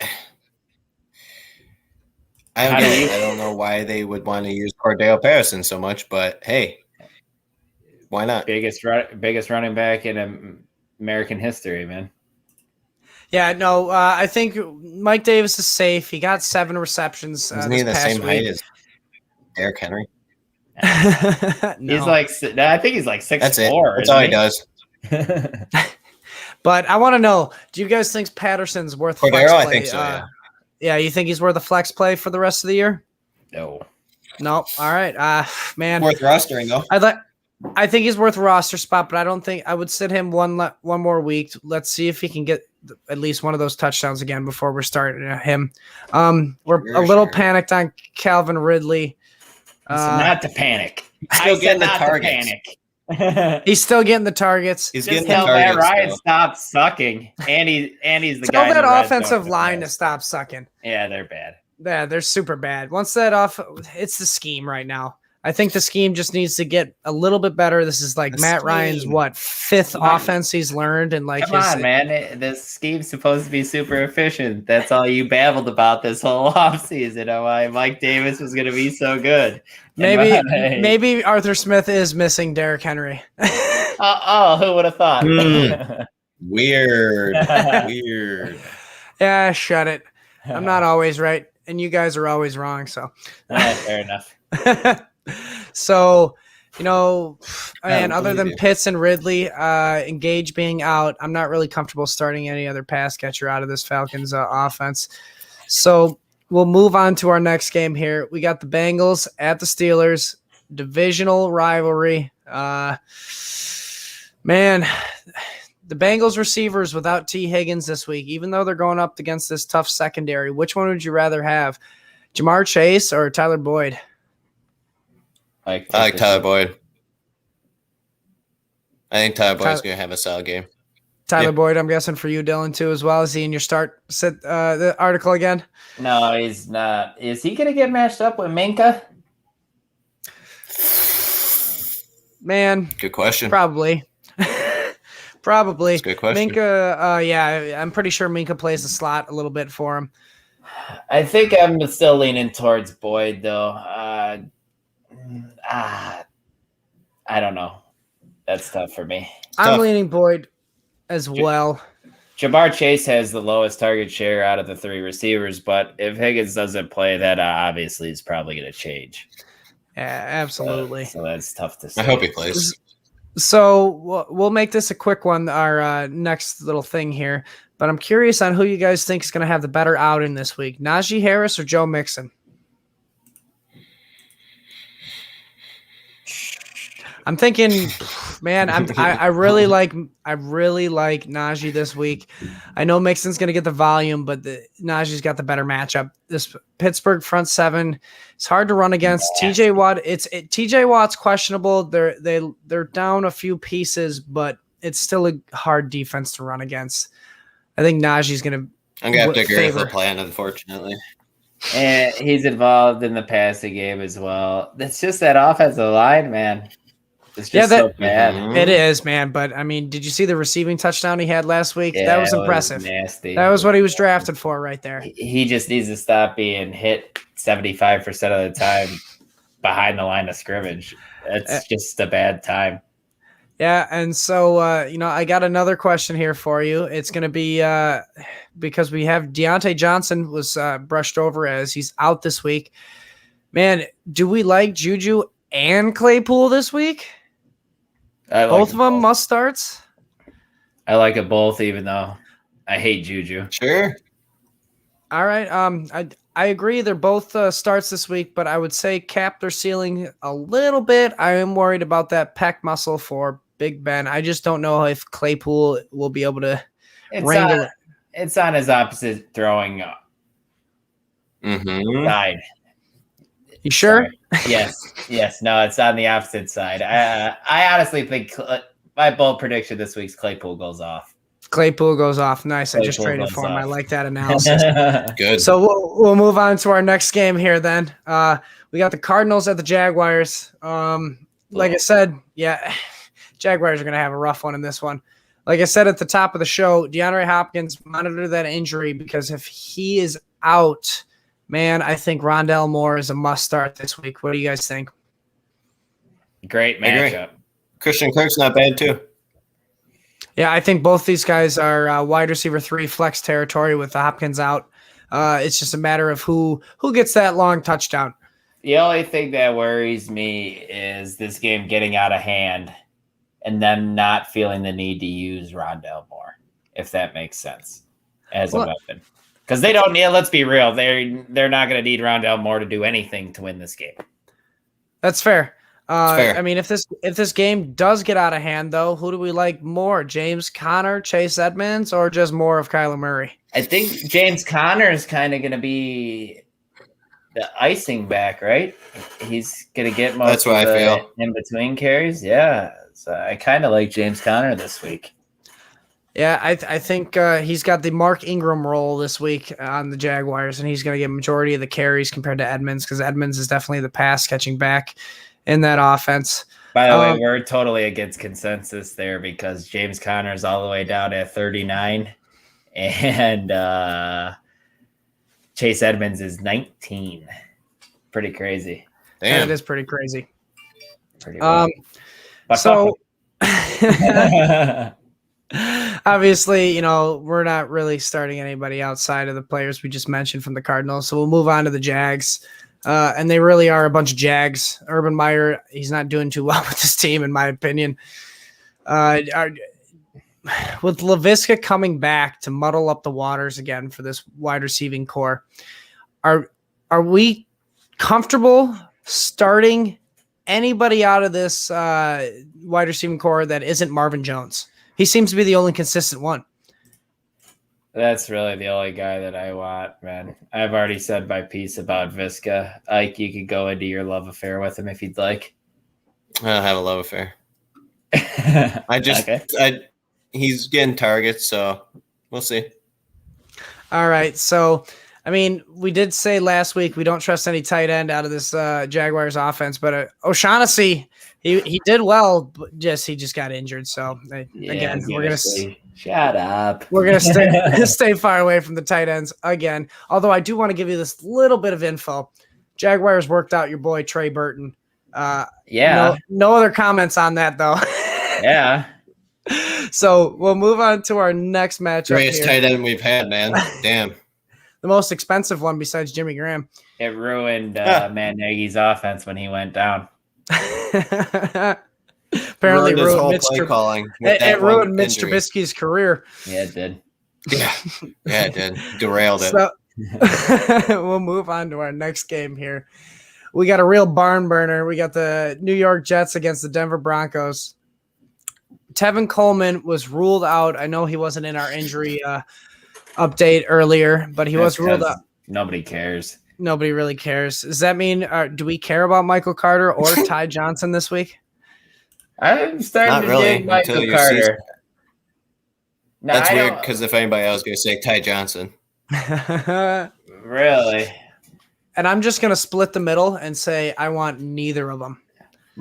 don't know why they would want to use Cordell Patterson so much, but hey, why not? Biggest running back in American history, man. Yeah, no, I think Mike Davis is safe. He got 7 receptions. Isn't he the same height as Derrick Henry? No. He's like, I think he's like 6'4". That's it. That's all he does. But I want to know, do you guys think Patterson's worth Cordero, flex play? I think so, yeah. Yeah, you think he's worth a flex play for the rest of the year? No. All right. Man. Worth rostering, though. I think he's worth a roster spot, but I don't think I would sit him one more week. Let's see if he can get at least one of those touchdowns again before we're starting him. We're a little panicked on Calvin Ridley. Not to panic. Still getting the targets. He's still getting the targets. He's Just getting tell the targets. Matt Ryan stop sucking. And he's the Tell guy. that in the red offensive zone. line to stop sucking. Yeah, they're bad. Yeah, they're super bad. Once that it's the scheme right now. I think the scheme just needs to get a little bit better. This is like Matt Ryan's 5th offense he's learned, and like come on, man, this scheme's supposed to be super efficient. That's all you babbled about this whole offseason. Why Mike Davis was going to be so good. Maybe Arthur Smith is missing Derrick Henry. Who would have thought? Weird. Yeah, shut it. I'm not always right, and you guys are always wrong. So fair enough. So, and other than Pitts and Ridley, Engage being out, I'm not really comfortable starting any other pass catcher out of this Falcons offense. So we'll move on to our next game here. We got the Bengals at the Steelers, divisional rivalry. Man, the Bengals receivers without T. Higgins this week, even though they're going up against this tough secondary, which one would you rather have, Jamar Chase or Tyler Boyd? I like Tyler Boyd. I think Tyler Boyd's going to have a solid game. Tyler Boyd, I'm guessing for you, Dylan, too, as well. Is he in your the article again? No, he's not. Is he going to get matched up with Minka? Man. Good question. Probably. Probably. That's a good question. Minka, yeah, I'm pretty sure Minka plays the slot a little bit for him. I think I'm still leaning towards Boyd, though. I don't know. That's tough for me. I'm leaning Boyd as well. Jamar Chase has the lowest target share out of the 3 receivers, but if Higgins doesn't play, that obviously is probably going to change. Yeah, absolutely. So that's tough to say. I hope he plays. So we'll make this a quick one, our next little thing here. But I'm curious on who you guys think is going to have the better outing this week, Najee Harris or Joe Mixon? I'm thinking, man, I really like Najee this week. I know Mixon's going to get the volume, but Najee's got the better matchup. This Pittsburgh front 7, it's hard to run against. TJ Watt, TJ Watt's questionable. They're down a few pieces, but it's still a hard defense to run against. I think Najee's going to. I'm going to have to agree with the plan, unfortunately. And he's involved in the passing game as well. It's just that offensive line, man. It's just so bad. It is, man. But, I mean, did you see the receiving touchdown he had last week? Yeah, that was impressive. Nasty. That was what he was drafted for right there. He just needs to stop being hit 75% of the time behind the line of scrimmage. It's just a bad time. Yeah, and so, I got another question here for you. It's going to be because we have Deontay Johnson was brushed over as he's out this week. Man, do we like Juju and Claypool this week? Both of them must starts. I like it both, even though I hate Juju. Sure. All right. I agree. They're both starts this week, but I would say cap their ceiling a little bit. I am worried about that pec muscle for Big Ben. I just don't know if Claypool will be able to wrangle it. It's on his opposite throwing side. You sure? Sorry. Yes. No, it's on the opposite side. I honestly think my bold prediction this week's Claypool goes off. Claypool goes off. Nice. I just Claypool traded goes for him. I off. like that analysis. Good. So we'll move on to our next game here then. We got the Cardinals at the Jaguars. Like I said, yeah, Jaguars are going to have a rough one in this one. Like I said at the top of the show, DeAndre Hopkins, monitor that injury because if he is out, man, I think Rondale Moore is a must start this week. What do you guys think? Great matchup. Christian Kirk's not bad too. Yeah, I think both these guys are wide receiver 3 flex territory with Hopkins out. It's just a matter of who gets that long touchdown. The only thing that worries me is this game getting out of hand and them not feeling the need to use Rondale Moore, if that makes sense, as a weapon. Because they don't need, let's be real, they're not going to need Rondale Moore to do anything to win this game. That's fair. Fair. I mean, if this game does get out of hand, though, who do we like more? James Conner, Chase Edmonds, or just more of Kyler Murray? I think James Conner is kind of going to be the icing back, right? He's going to get most That's what of I the feel. in-between carries. Yeah, so I kind of like James Conner this week. Yeah, I think he's got the Mark Ingram role this week on the Jaguars, and he's going to get majority of the carries compared to Edmonds because Edmonds is definitely the pass-catching back in that offense. By the way, we're totally against consensus there because James Conner is all the way down at 39, and Chase Edmonds is 19. Pretty crazy. Damn. That is pretty crazy. Pretty wild. So obviously, we're not really starting anybody outside of the players we just mentioned from the Cardinals. So we'll move on to the Jags. And they really are a bunch of Jags. Urban Meyer, he's not doing too well with this team, in my opinion. With Laviska coming back to muddle up the waters again for this wide receiving core, are we comfortable starting anybody out of this wide receiving core that isn't Marvin Jones? He seems to be the only consistent one. That's really the only guy that I want, man. I've already said my piece about Visca. Ike, you could go into your love affair with him if you'd like. I don't have a love affair. He's getting targets, so we'll see. All right. So, I mean, we did say last week we don't trust any tight end out of this Jaguars offense, but O'Shaughnessy, he did well, but he just got injured. So, again, we're going to shut up. We're going to stay far away from the tight ends again. Although I do want to give you this little bit of info. Jaguars worked out your boy Trey Burton. No other comments on that, though. Yeah. So we'll move on to our next matchup. Greatest tight end we've had, man. Damn. The most expensive one besides Jimmy Graham. It ruined Matt Nagy's offense when he went down. Apparently ruined his whole Mitch play calling. It ruined Mitch Trubisky's career. Yeah, it did. Yeah, it did. Derailed it. So, we'll move on to our next game here. We got a real barn burner. We got the New York Jets against the Denver Broncos. Tevin Coleman was ruled out. I know he wasn't in our injury update earlier, but he was ruled out. Nobody cares. Nobody really cares. Does that mean do we care about Michael Carter or Ty Johnson this week? I'm starting to dig Michael Carter. No, that's weird because if anybody else was going to say Ty Johnson. Really? And I'm just going to split the middle and say I want neither of them.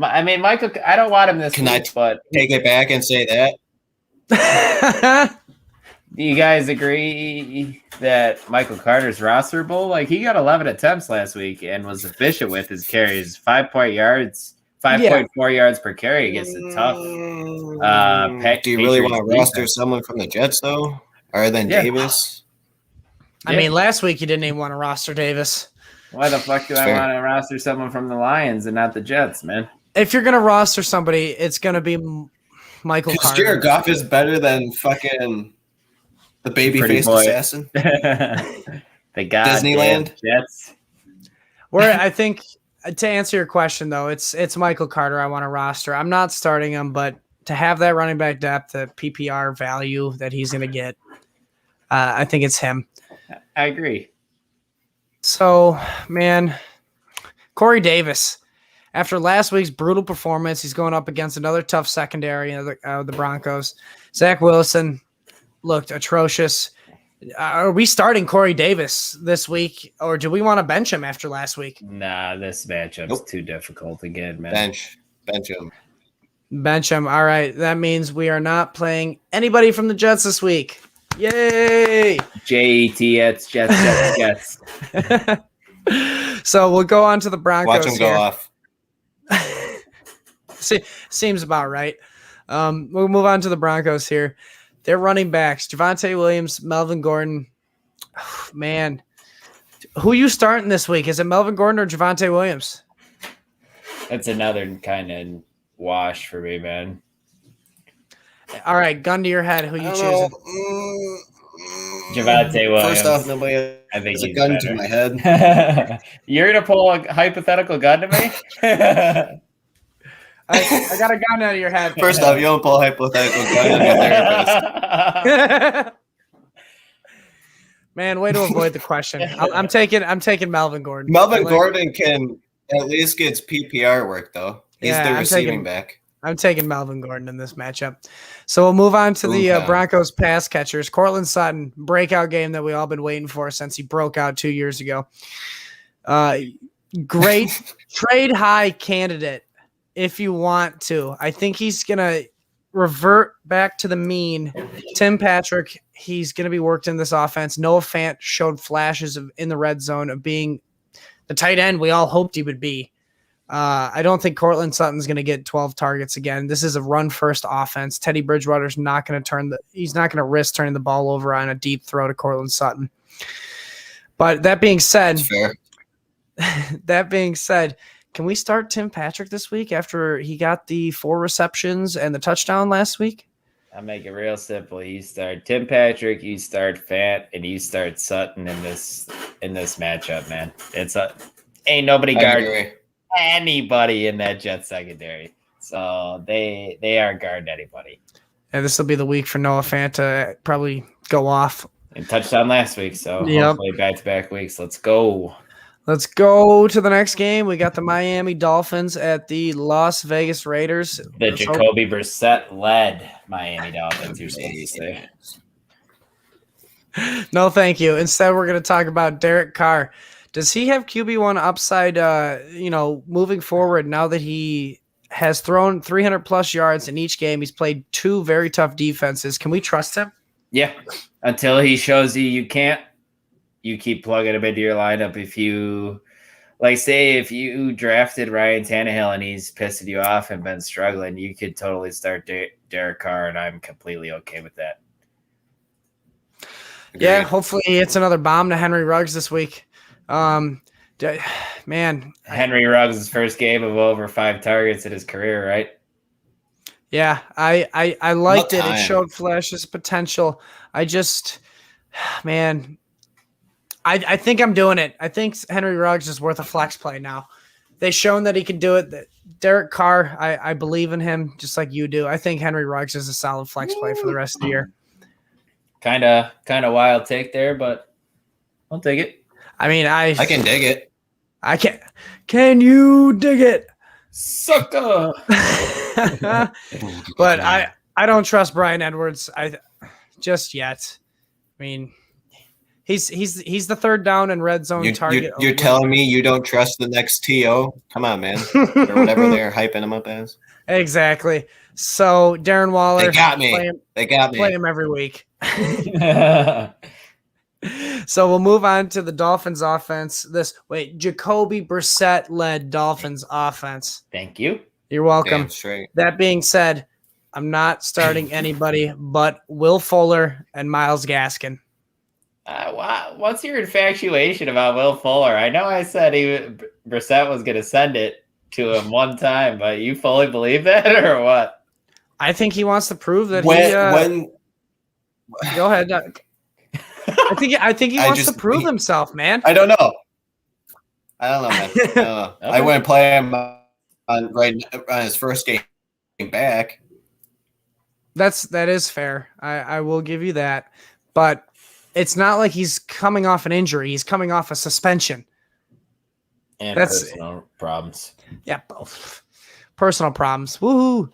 I mean, Michael, I don't want him this week, but take it back and say that? Do you guys agree that Michael Carter's rosterable? Like, he got 11 attempts last week and was efficient with his carries. 5.4 yards per carry against a tough. Do you really want to roster someone from the Jets, though, other than Davis? I mean, last week you didn't even want to roster Davis. Why the fuck do I want to roster someone from the Lions and not the Jets, man? If you're going to roster somebody, it's going to be Michael Carter. Jared Goff is better than fucking the baby-faced assassin. The Disneyland Jets. Where I think, to answer your question, though, it's Michael Carter I want to roster. I'm not starting him, but to have that running back depth, the PPR value that he's going to get, I think it's him. I agree. So, man, Corey Davis. After last week's brutal performance, he's going up against another tough secondary of the Broncos. Zach Wilson looked atrocious. Are we starting Corey Davis this week, or do we want to bench him after last week? Nah, this matchup's too difficult again, man. Bench him. Bench him. All right. That means we are not playing anybody from the Jets this week. Yay! Jets. So we'll go on to the Broncos. Watch him go off. Seems about right. We'll move on to the Broncos here. Their running backs, Devonta Williams, Melvin Gordon. Oh, man, who you starting this week? Is it Melvin Gordon or Devonta Williams? That's another kind of wash for me, man. All right, gun to your head. Who you choosing? Javonte Williams. First off, nobody I think has a he's gun better. to my head. You're gonna pull a hypothetical gun to me? I got a gun out of your head. First off, you don't pull a hypothetical gun on your therapist. Man, way to avoid the question. I'm taking Melvin Gordon. Melvin Gordon can at least gets PPR work though. He's the receiving back. I'm taking Melvin Gordon in this matchup. So we'll move on to the Broncos pass catchers. Cortland Sutton, breakout game that we all been waiting for since he broke out 2 years ago. Great trade high candidate if you want to. I think he's going to revert back to the mean. Tim Patrick, he's going to be worked in this offense. Noah Fant showed flashes in the red zone of being the tight end we all hoped he would be. I don't think Cortland Sutton's going to get 12 targets again. This is a run-first offense. Teddy Bridgewater's not going to he's not going to risk turning the ball over on a deep throw to Cortland Sutton. But that being said, can we start Tim Patrick this week after he got the 4 receptions and the touchdown last week? I'll make it real simple. You start Tim Patrick, you start Fant, and you start Sutton in this matchup, man. Ain't nobody guarding anybody in that Jets secondary. So they aren't guarding anybody. And this will be the week for Noah Fant to probably go off. And touchdown last week, so hopefully back-to-back weeks. Let's go. Let's go to the next game. We got the Miami Dolphins at the Las Vegas Raiders. The Jacoby Brissett-led Miami Dolphins, you're supposed to say. No, thank you. Instead, we're going to talk about Derek Carr. Does he have QB1 upside, moving forward now that he has thrown 300-plus yards in each game? He's played 2 very tough defenses. Can we trust him? Yeah, until he shows you can't. You keep plugging him into your lineup. If you drafted Ryan Tannehill and he's pissing you off and been struggling, you could totally start Derek Carr, and I'm completely okay with that. Agreed. Yeah, hopefully it's another bomb to Henry Ruggs this week. Man, Henry Ruggs' first game of over 5 targets in his career, right? Yeah, I liked it. It showed flashes potential. I think I'm doing it. I think Henry Ruggs is worth a flex play now. They've shown that he can do it. Derek Carr, I believe in him just like you do. I think Henry Ruggs is a solid flex play for the rest of the year. Kind of wild take there, but I'll take it. I mean, I can dig it. I can't. Can you dig it? Sucker. But I don't trust Bryan Edwards. Just yet. I mean, he's the third down and red zone target. You're telling me you don't trust the next TO? Come on, man. Or whatever they're hyping him up as. Exactly. So Darren Waller. They got me. Play him every week. So we'll move on to the Dolphins offense. Jacoby Brissett led Dolphins offense. Thank you. You're welcome. Damn straight. That being said, I'm not starting anybody but Will Fuller and Myles Gaskin. What's your infatuation about Will Fuller? I know I said Brissett was going to send it to him one time, but you fully believe that or what? I think he wants to prove that Go ahead. I think he wants to prove himself, man. I don't know, man. Okay. I wouldn't play him on his first game back. That is fair. I will give you that. But it's not like he's coming off an injury. He's coming off a suspension. And personal problems. Yeah, both. Personal problems. Woohoo.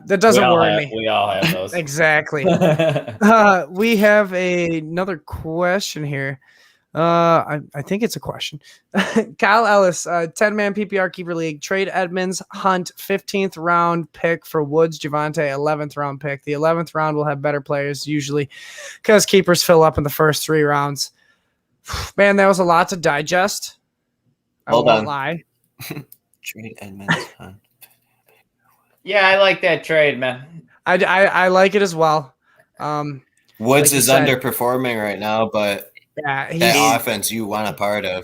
That doesn't worry me. We all have those. Exactly. We have another question here. I think it's a question. Kyle Ellis, 10-man PPR keeper league. Trade Edmonds, Hunt, 15th round pick for Woods, Javonte, 11th round pick. The 11th round will have better players usually because keepers fill up in the first 3 rounds. Man, that was a lot to digest. I won't lie. Trade Edmonds, Hunt. Yeah, I like that trade, man. I like it as well. Woods is underperforming right now, but yeah, that offense you want a part of.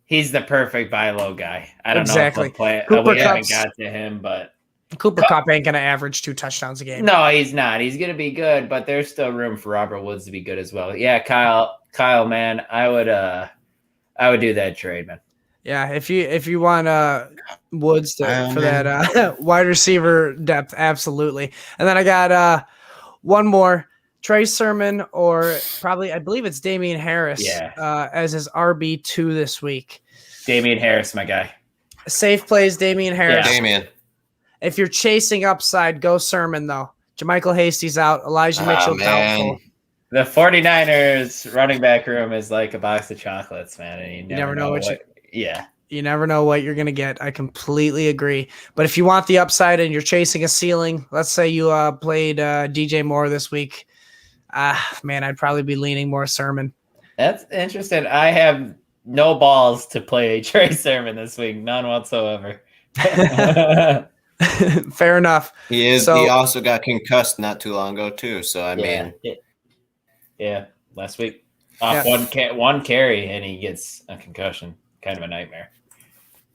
He's the perfect buy low guy. I don't know if we'll play. We haven't got to him, but Cooper Kupp ain't going to average 2 touchdowns a game. No, he's not. He's going to be good, but there's still room for Robert Woods to be good as well. Yeah, Kyle, man, I would do that trade, man. Yeah, if you want Woods for that wide receiver depth, absolutely. And then I got one more, Trey Sermon, or probably I believe it's Damien Harris as his RB2 this week. Damien Harris, my guy. Safe plays, Damien Harris. Yeah. Damien. If you're chasing upside, go Sermon, though. JaMychal Hasty's out. Elijah Mitchell doubtful. The 49ers running back room is like a box of chocolates, man. And you never know what you never know what you're going to get. I completely agree. But if you want the upside and you're chasing a ceiling, let's say you played DJ Moore this week, man, I'd probably be leaning more Sermon. That's interesting. I have no balls to play Trey Sermon this week. None whatsoever. Fair enough. He also got concussed not too long ago too. So I mean, last week off one carry and he gets a concussion. Kind of a nightmare.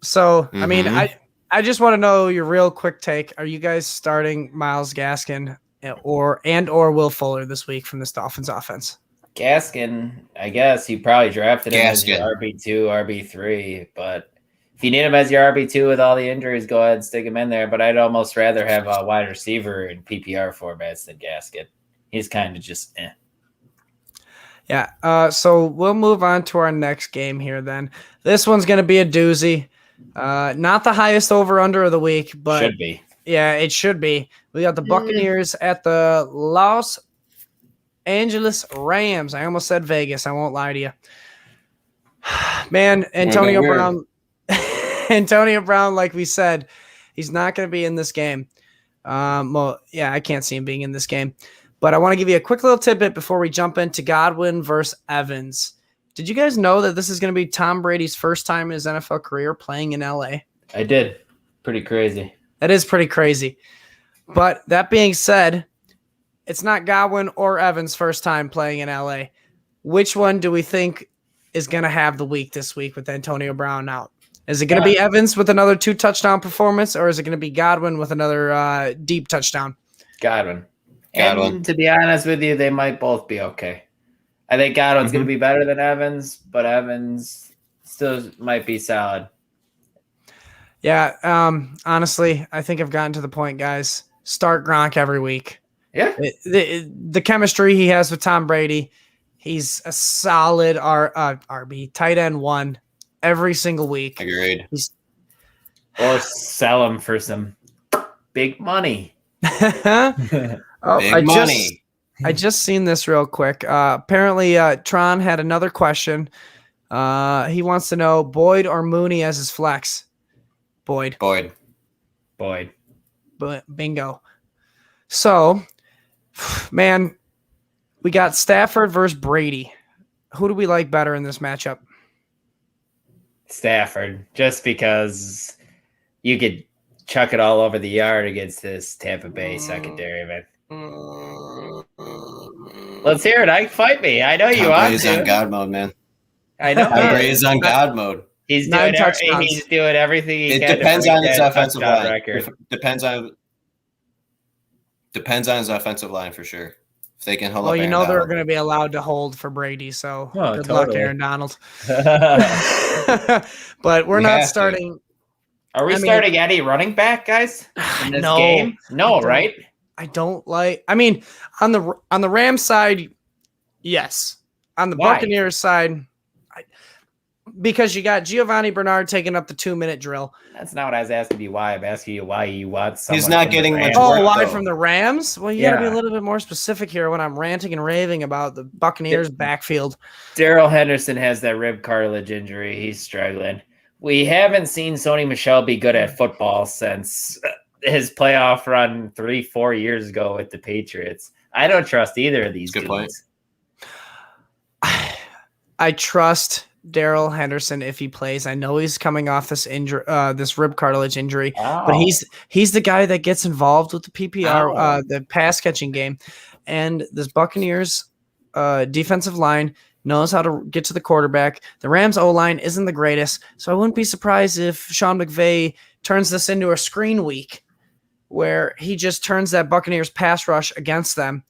So I mean, I just want to know your real quick take. Are you guys starting Myles Gaskin or Will Fuller this week from this Dolphins offense? Gaskin, I guess you probably drafted him as your RB2, RB3, but if you need him as your RB2 with all the injuries, go ahead and stick him in there. But I'd almost rather have a wide receiver in PPR formats than Gaskin. He's kind of just Yeah, so we'll move on to our next game here then. This one's going to be a doozy. Not the highest over-under of the week, but should be. Yeah, it should be. We got the Buccaneers at the Los Angeles Rams. I almost said Vegas. I won't lie to you. Man, Antonio Brown, like we said, he's not going to be in this game. I can't see him being in this game. But I want to give you a quick little tidbit before we jump into Godwin versus Evans. Did you guys know that this is going to be Tom Brady's first time in his NFL career playing in LA? I did. Pretty crazy. That is pretty crazy. But that being said, it's not Godwin or Evans' first time playing in LA. Which one do we think is going to have the week this week with Antonio Brown out? Is it going to be Evans with another 2-touchdown performance, or is it going to be Godwin with another deep touchdown? Godwin. And to be honest with you, they might both be okay. I think Godwin's going to be better than Evans, but Evans still might be solid. Yeah, honestly, I think I've gotten to the point, guys. Start Gronk every week. Yeah. The chemistry he has with Tom Brady, he's a solid RB, tight end 1 every single week. Agreed. Or sell him for some big money. Big money. I just seen this real quick. Apparently, Tron had another question. He wants to know Boyd or Mooney as his flex. Boyd. Bingo. So, man, we got Stafford versus Brady. Who do we like better in this matchup? Stafford, just because you could chuck it all over the yard against this Tampa Bay secondary, man. Let's hear it. Fight me. I know you are. He's on God mode, man. I know. He's on God mode. He's doing everything he can. It depends on his offensive line. Depends on his offensive line for sure. If they can hold up. Well, you know they're going to be allowed to hold for Brady, so good luck, Aaron Donald. But we're not starting. Are we starting Eddie running back, guys? In this game? No, right? I don't like. I mean, on the Rams side, yes. On the Buccaneers side, because you got Giovanni Bernard taking up the 2-minute drill. That's not what I was asking you. Why I'm asking you why you want someone. He's not from getting the much Rams. work. Why though. from the Rams? Well, you got to be a little bit more specific here when I'm ranting and raving about the Buccaneers backfield. Daryl Henderson has that rib cartilage injury. He's struggling. We haven't seen Sony Michel be good at football since his playoff run 3-4 years ago with the Patriots. I don't trust either of these Good dudes. Point. I trust Daryl Henderson if he plays. I know he's coming off this injury, this rib cartilage injury, but he's the guy that gets involved with the PPR, the pass catching game, and this Buccaneers defensive line knows how to get to the quarterback. The Rams O-line isn't the greatest, so I wouldn't be surprised if Sean McVay turns this into a screen week where he just turns that Buccaneers pass rush against them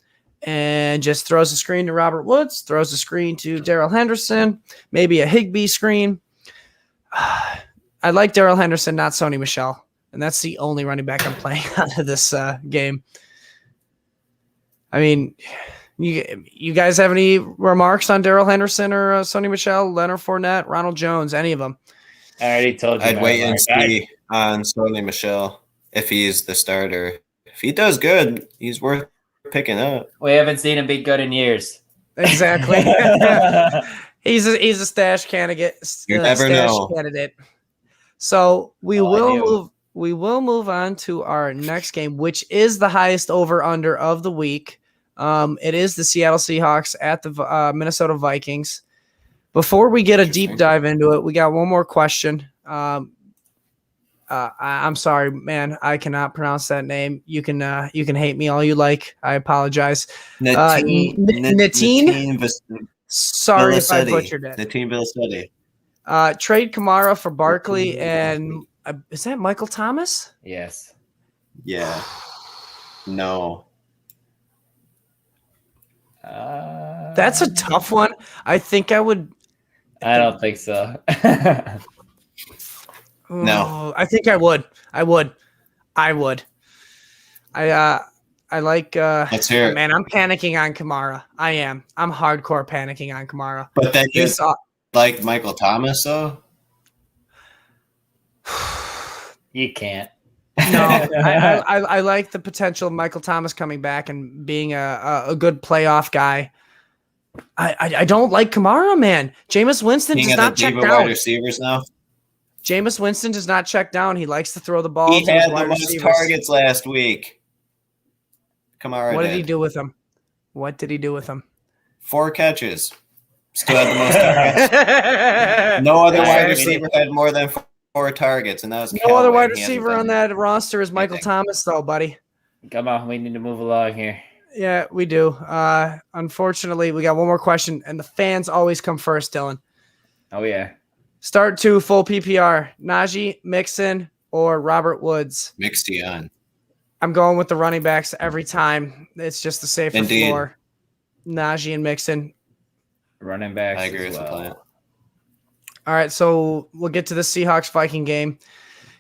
and just throws a screen to Robert Woods, throws a screen to Daryl Henderson, maybe a Higbee screen. I like Daryl Henderson, not Sony Michel, and that's the only running back I'm playing out of this game. I mean, you guys have any remarks on Daryl Henderson or Sony Michel, Leonard Fournette, Ronald Jones, any of them? I already told you. I'd wait and see on Sony Michel if he's the starter. If he does good, he's worth picking up. We haven't seen him be good in years. Exactly. he's a stash candidate. You never know. Candidate. So we will move on to our next game, which is the highest over under of the week. It is the Seattle Seahawks at the Minnesota Vikings. Before we get a deep dive into it, we got one more question. I'm sorry, man. I cannot pronounce that name. You can hate me all you like. I apologize. Natine. Sorry if I butchered it. Natine Villaseti. Trade Kamara for Barkley and is that Michael Thomas? Yes. Yeah. No. That's a tough one. I think I would. I don't think so. No. I think I would. I like Let's hear it. Man, I'm panicking on Kamara. I am. I'm hardcore panicking on Kamara. But then you like Michael Thomas though? You can't. No, I like the potential of Michael Thomas coming back and being a good playoff guy. I don't like Kamara, man. Jameis Winston does not check down. Wide receivers now. Jameis Winston does not check down. He likes to throw the ball. He had the most targets last week. Kamara. What did he do with him? 4 catches. Still had the most targets. No other wide receiver had more than 4 targets, and that was no other wide receiver on that roster is Michael Thomas, though, buddy. Come on, we need to move along here. Yeah, we do. Unfortunately, we got one more question, and the fans always come first, Dylan. Oh, yeah. Start 2 full PPR. Najee, Mixon, or Robert Woods? Mixon. I'm going with the running backs every time. It's just the safer floor. Najee and Mixon. Running backs. I agree with the plan. All right, so we'll get to the Seahawks-Viking game.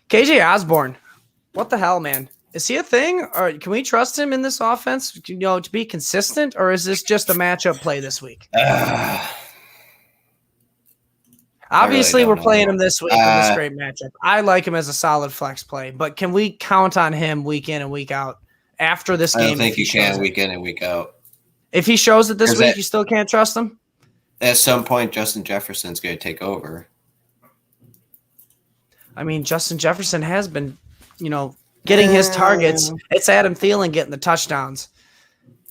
KJ Osborne, what the hell, man? Is he a thing? Or can we trust him in this offense, to be consistent? Or is this just a matchup play this week? Obviously, we're playing him this week in this great matchup. I like him as a solid flex play, but can we count on him week in and week out after this game? I don't think you can week in and week out. If he shows it this week, you still can't trust him? At some point, Justin Jefferson's going to take over. I mean, Justin Jefferson has been, getting his targets. It's Adam Thielen getting the touchdowns.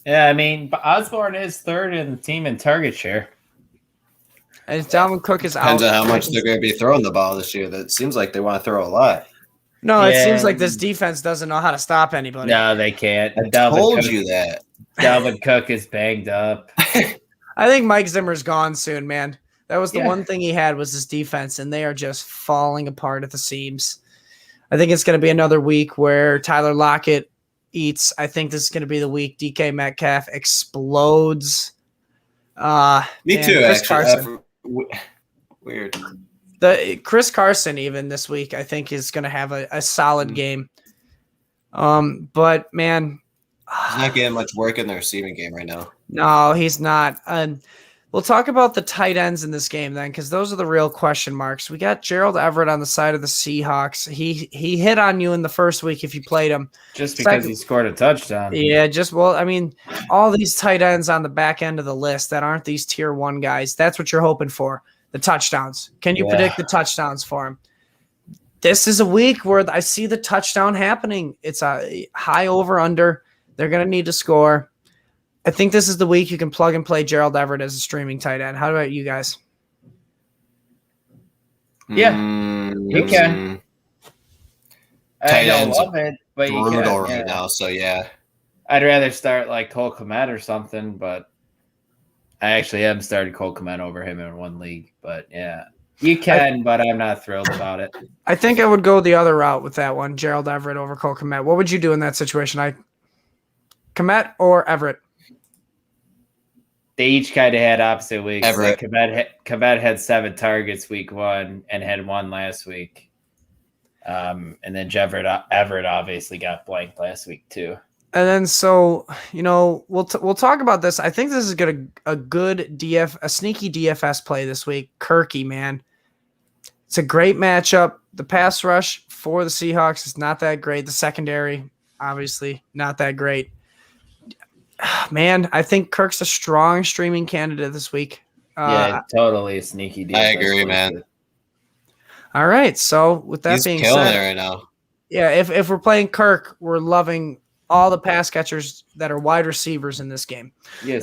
Yeah, I mean, Osborne is third in the team in target share. And Dalvin Cook is out. Depends on how much they're going to be throwing the ball this year. That seems like they want to throw a lot. No, it seems like this defense doesn't know how to stop anybody. No, they can't. I told you that. Dalvin Cook is banged up. I think Mike Zimmer's gone soon, man. That was the one thing he had was his defense, and they are just falling apart at the seams. I think it's going to be another week where Tyler Lockett eats. I think this is going to be the week DK Metcalf explodes. Me too, Chris actually. Carson. Weird. The Chris Carson even this week, I think, is going to have a solid game. But man, he's not getting much work in the receiving game right now. No, he's not. We'll talk about the tight ends in this game then, because those are the real question marks. We got Gerald Everett on the side of the Seahawks. He hit on you in the first week if you played him. Just because he scored a touchdown. Yeah, all these tight ends on the back end of the list that aren't these tier 1 guys, that's what you're hoping for, the touchdowns. Can you predict the touchdowns for him? This is a week where I see the touchdown happening. It's a high over-under. They're going to need to score. I think this is the week you can plug and play Gerald Everett as a streaming tight end. How about you guys? Yeah, you can. Tight I ends don't love it, but you can. Right now, so yeah. I'd rather start like Cole Kmet or something, but I actually have started Cole Kmet over him in one league. But yeah, you can, but I'm not thrilled about it. I think I would go the other route with that one, Gerald Everett over Cole Kmet. What would you do in that situation? Kmet or Everett? They each kind of had opposite weeks. Everett. Like Kmet had 7 targets week 1 and had 1 last week. And then Everett obviously got blanked last week too. And then we'll talk about this. I think this is a good a sneaky DFS play this week. Kirky, man. It's a great matchup. The pass rush for the Seahawks is not that great. The secondary, obviously, not that great. Man, I think Kirk's a strong streaming candidate this week. Totally a sneaky DFS. I agree, man. All right, so with that being killing said, it right now. Yeah, if we're playing Kirk, we're loving all the pass catchers that are wide receivers in this game. Yes.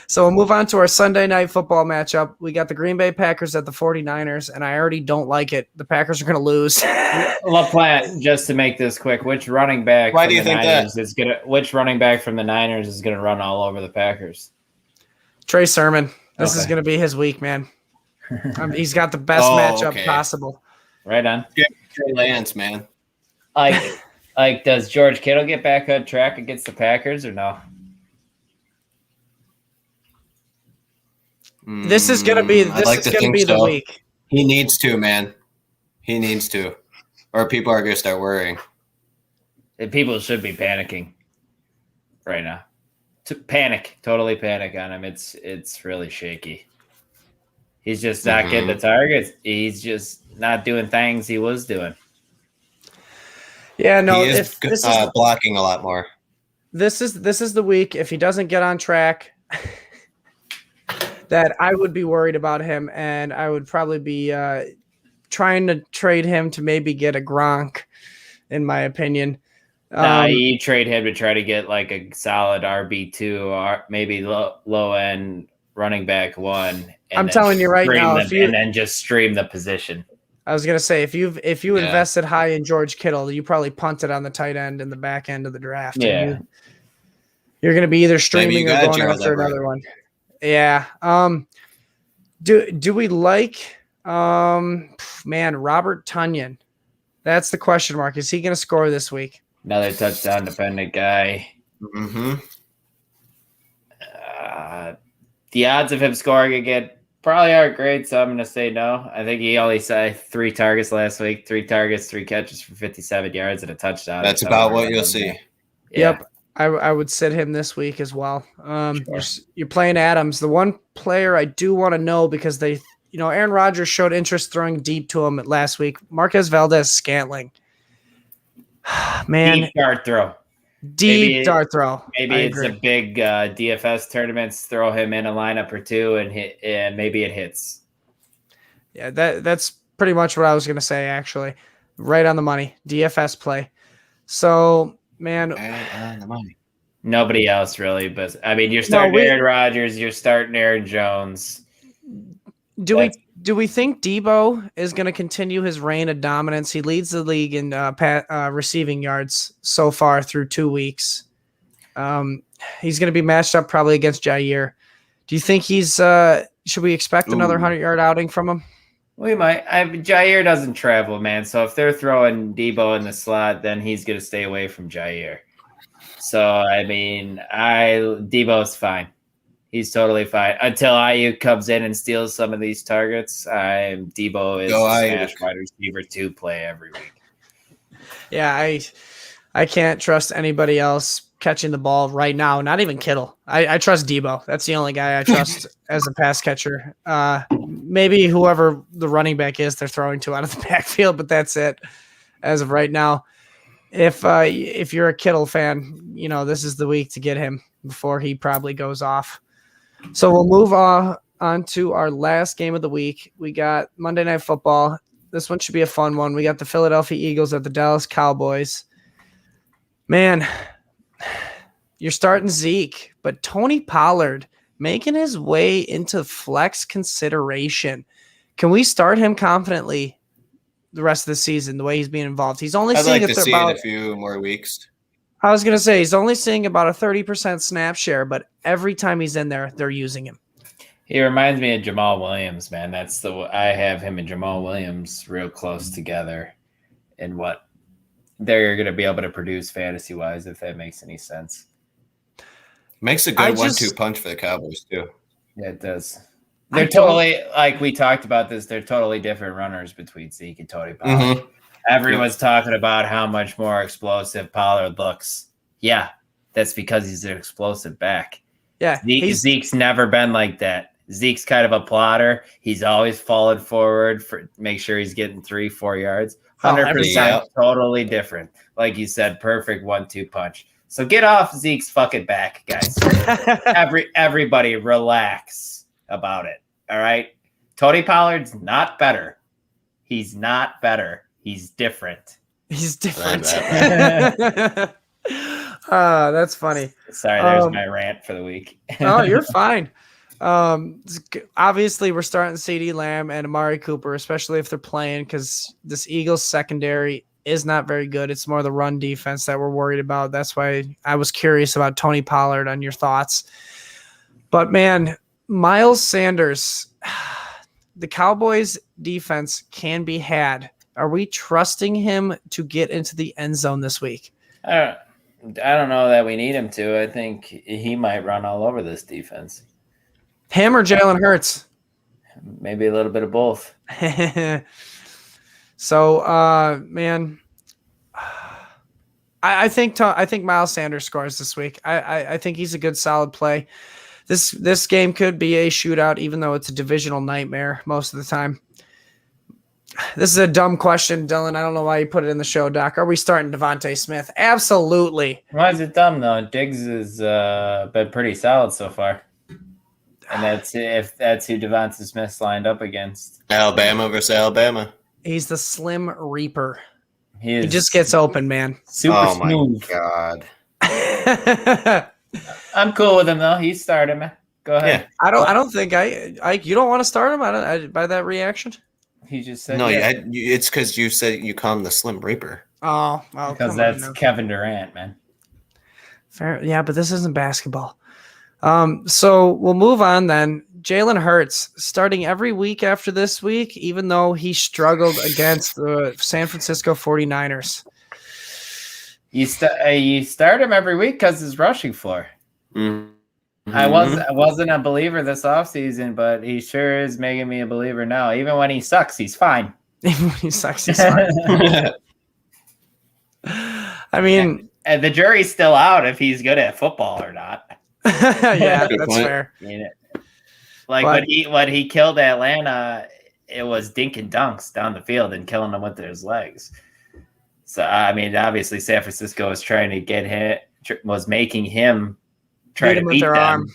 So we'll move on to our Sunday night football matchup. We got the Green Bay Packers at the 49ers, and I already don't like it. The Packers are going to lose. LaPlante, just to make this quick, which running back Why do you think that? Which running back from the Niners is going to run all over the Packers? Trey Sermon. This is going to be his week, man. He's got the best matchup possible. Right on. Trey Lance, man. Like, does George Kittle get back on track against the Packers or no? This is going to be the week. He needs to, man. He needs to. Or people are going to start worrying. And people should be panicking right now. Totally panic on him. It's really shaky. He's just not getting the targets. He's just not doing things he was doing. Yeah, no. He is blocking a lot more. This is the week. If he doesn't get on track, that I would be worried about him, and I would probably be trying to trade him to maybe get a Gronk, in my opinion. You trade him to try to get like a solid RB2 or maybe low end running back 1. I'm telling you right now, and then just stream the position. I was gonna say if you invested high in George Kittle, you probably punted on the tight end in the back end of the draft. Yeah, you're gonna be either streaming or going after another one. Yeah. Do we like Robert Tonyan? That's the question mark. Is he gonna score this week? Another touchdown dependent guy. Mm-hmm. The odds of him scoring again probably aren't great, so I'm going to say no. I think he only saw 3 targets last week, 3 targets, 3 catches for 57 yards and a touchdown. That's about what you'll see. Yeah. Yep. I would sit him this week as well. You're playing Adams. The one player I do want to know because Aaron Rodgers showed interest throwing deep to him last week. Marquez Valdez-Scantling. Man. Deep dart throw. Dart throw. Maybe it's a big DFS tournaments. Throw him in a lineup or 2 and maybe it hits. Yeah, that's pretty much what I was going to say, actually. Right on the money. DFS play. So, man. Right on the money. Nobody else really, but I mean, you're starting Aaron Rodgers. You're starting Aaron Jones. Do we think Debo is going to continue his reign of dominance? He leads the league in receiving yards so far through 2 weeks. He's going to be matched up probably against Jair. Do you think should we expect another 100-yard outing from him? We might. Jair doesn't travel, man. So if they're throwing Debo in the slot, then he's going to stay away from Jair. So, I mean, Debo's fine. He's totally fine until Ayuk comes in and steals some of these targets. Debo is a smash wide receiver 2 play every week. Yeah, I can't trust anybody else catching the ball right now. Not even Kittle. I trust Debo. That's the only guy I trust as a pass catcher. Maybe whoever the running back is they're throwing to out of the backfield, but that's it as of right now. If you're a Kittle fan, this is the week to get him before he probably goes off. So we'll move on to our last game of the week. We got Monday Night Football. This one should be a fun one. We got the Philadelphia Eagles at the Dallas Cowboys. Man, you're starting Zeke, but Tony Pollard making his way into flex consideration. Can we start him confidently the rest of the season, the way he's being involved? He's only I'd seeing like to see it a few more weeks. I was going to say he's only seeing about a 30% snap share, but every time he's in there, they're using him. He reminds me of Jamal Williams, man. I have him and Jamal Williams real close together in what they're going to be able to produce fantasy-wise, if that makes any sense. Makes a good 1-2 punch for the Cowboys, too. Yeah, it does. They're totally, like we talked about this, they're totally different runners between Zeke and Tony Pollard. Mm-hmm. Everyone's talking about how much more explosive Pollard looks. Yeah, that's because he's an explosive back. Yeah, Zeke's never been like that. Zeke's kind of a plotter. He's always followed forward for make sure he's getting 3-4 yards. 100% totally different. Like you said, perfect 1-2 punch. So get off Zeke's fucking back, guys. Everybody relax about it. All right. Tony Pollard's not better. He's not better. He's different. He's different. That's funny. Sorry, there's my rant for the week. Oh, you're fine. Obviously, we're starting CeeDee Lamb and Amari Cooper, especially if they're playing, because this Eagles secondary is not very good. It's more the run defense that we're worried about. That's why I was curious about Tony Pollard on your thoughts. But, man, Miles Sanders, the Cowboys defense can be had. Are we trusting him to get into the end zone this week? I don't know that we need him to. I think he might run all over this defense. Him or Jalen Hurts? Maybe a little bit of both. So, man, I think Miles Sanders scores this week. I think he's a good, solid play. This game could be a shootout, even though it's a divisional nightmare most of the time. This is a dumb question, Dylan. I don't know why you put it in the show, Doc. Are we starting Devonta Smith? Absolutely. Why is it dumb, though? Diggs has been pretty solid so far. And that's who Devonta Smith's lined up against. Alabama versus Alabama. He's the Slim Reaper. He just gets open, man. Super smooth. Oh, my God. I'm cool with him, though. He's starting, man. Go ahead. Yeah. I don't think you don't want to start him by that reaction? He just said no. Yeah. It's because you said you call him the Slim Reaper. Oh, well, because that's Kevin Durant, man. Fair, yeah, but this isn't basketball. So we'll move on then. Jalen Hurts starting every week after this week, even though he struggled against the San Francisco 49ers. You start him every week because his rushing floor. Mm-hmm. I wasn't a believer this offseason, but he sure is making me a believer now. Even when he sucks, he's fine. Even when he sucks, he's fine. I mean, and the jury's still out if he's good at football or not. Yeah, that's fair. Like when he killed Atlanta, it was dink and dunks down the field and killing them with his legs. So I mean, obviously San Francisco was trying to get him, was making him try to beat them, arm.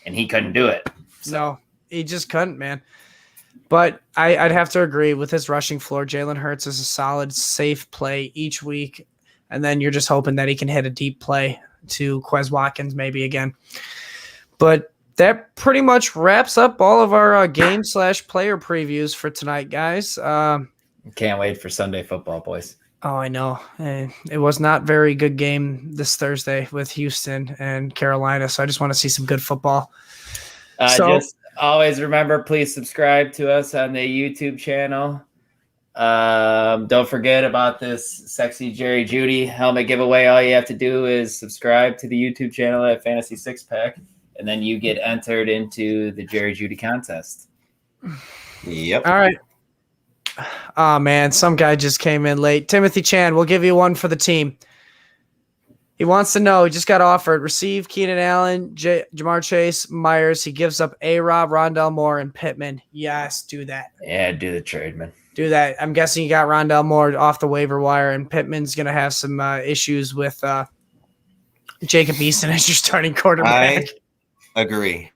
And he couldn't do it. So. No, he just couldn't, man. But I'd have to agree with his rushing floor. Jalen Hurts is a solid, safe play each week, and then you're just hoping that he can hit a deep play to Quez Watkins maybe again. But that pretty much wraps up all of our game/player previews for tonight, guys. Can't wait for Sunday football, boys. Oh, I know. It was not a very good game this Thursday with Houston and Carolina, so I just want to see some good football. Just always remember, please subscribe to us on the YouTube channel. Don't forget about this sexy Jerry Judy helmet giveaway. All you have to do is subscribe to the YouTube channel at Fantasy Six Pack, and then you get entered into the Jerry Judy contest. Yep. All right. Oh, man, some guy just came in late. Timothy Chan, we'll give you one for the team. He wants to know. He just got offered. Receive Keenan Allen, Jamar Chase, Myers. He gives up A-Rob, Rondell Moore, and Pittman. Yes, do that. Yeah, do the trade, man. Do that. I'm guessing you got Rondell Moore off the waiver wire, and Pittman's going to have some issues with Jacob Eason as your starting quarterback. I agree.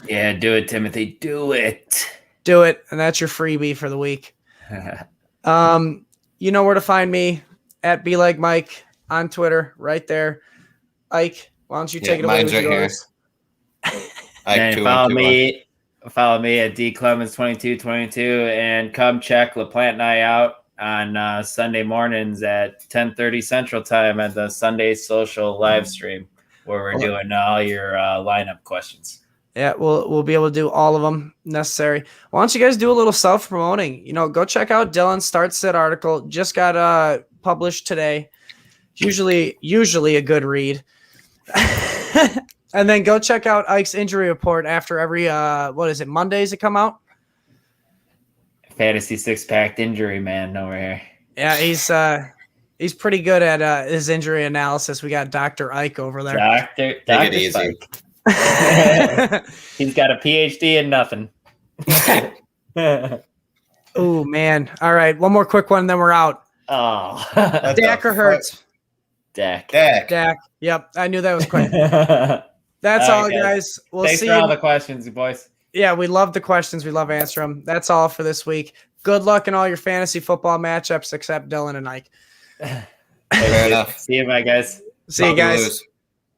Yeah, do it, Timothy. Do it. Do it, and that's your freebie for the week. You know where to find me, at BeLikeMike on Twitter, right there. Ike, why don't you take it away? Mine's right here. And follow me at dclemens2222 and come check LaPlante and I out on Sunday mornings at 10:30 Central Time at the Sunday Social live stream where we're doing all your lineup questions. Yeah, we'll be able to do all of them necessary. Why don't you guys do a little self-promoting? Go check out Dylan's Start Sit article. Just got published today. Usually a good read. And then go check out Ike's injury report after every Mondays it come out? Fantasy six-pack injury man over here. Yeah, he's pretty good at his injury analysis. We got Dr. Ike over there. Dr. Spike. He's got a PhD in nothing. Oh man. All right. One more quick one, then we're out. Oh. Dak or Hurts? Dak. Yep. I knew that was quick. That's all, guys. We'll Thanks see for you. all the questions, boys. Yeah, we love the questions. We love answering them. That's all for this week. Good luck in all your fantasy football matchups except Dylan and Ike. Fair enough. See you, my guys. See you guys.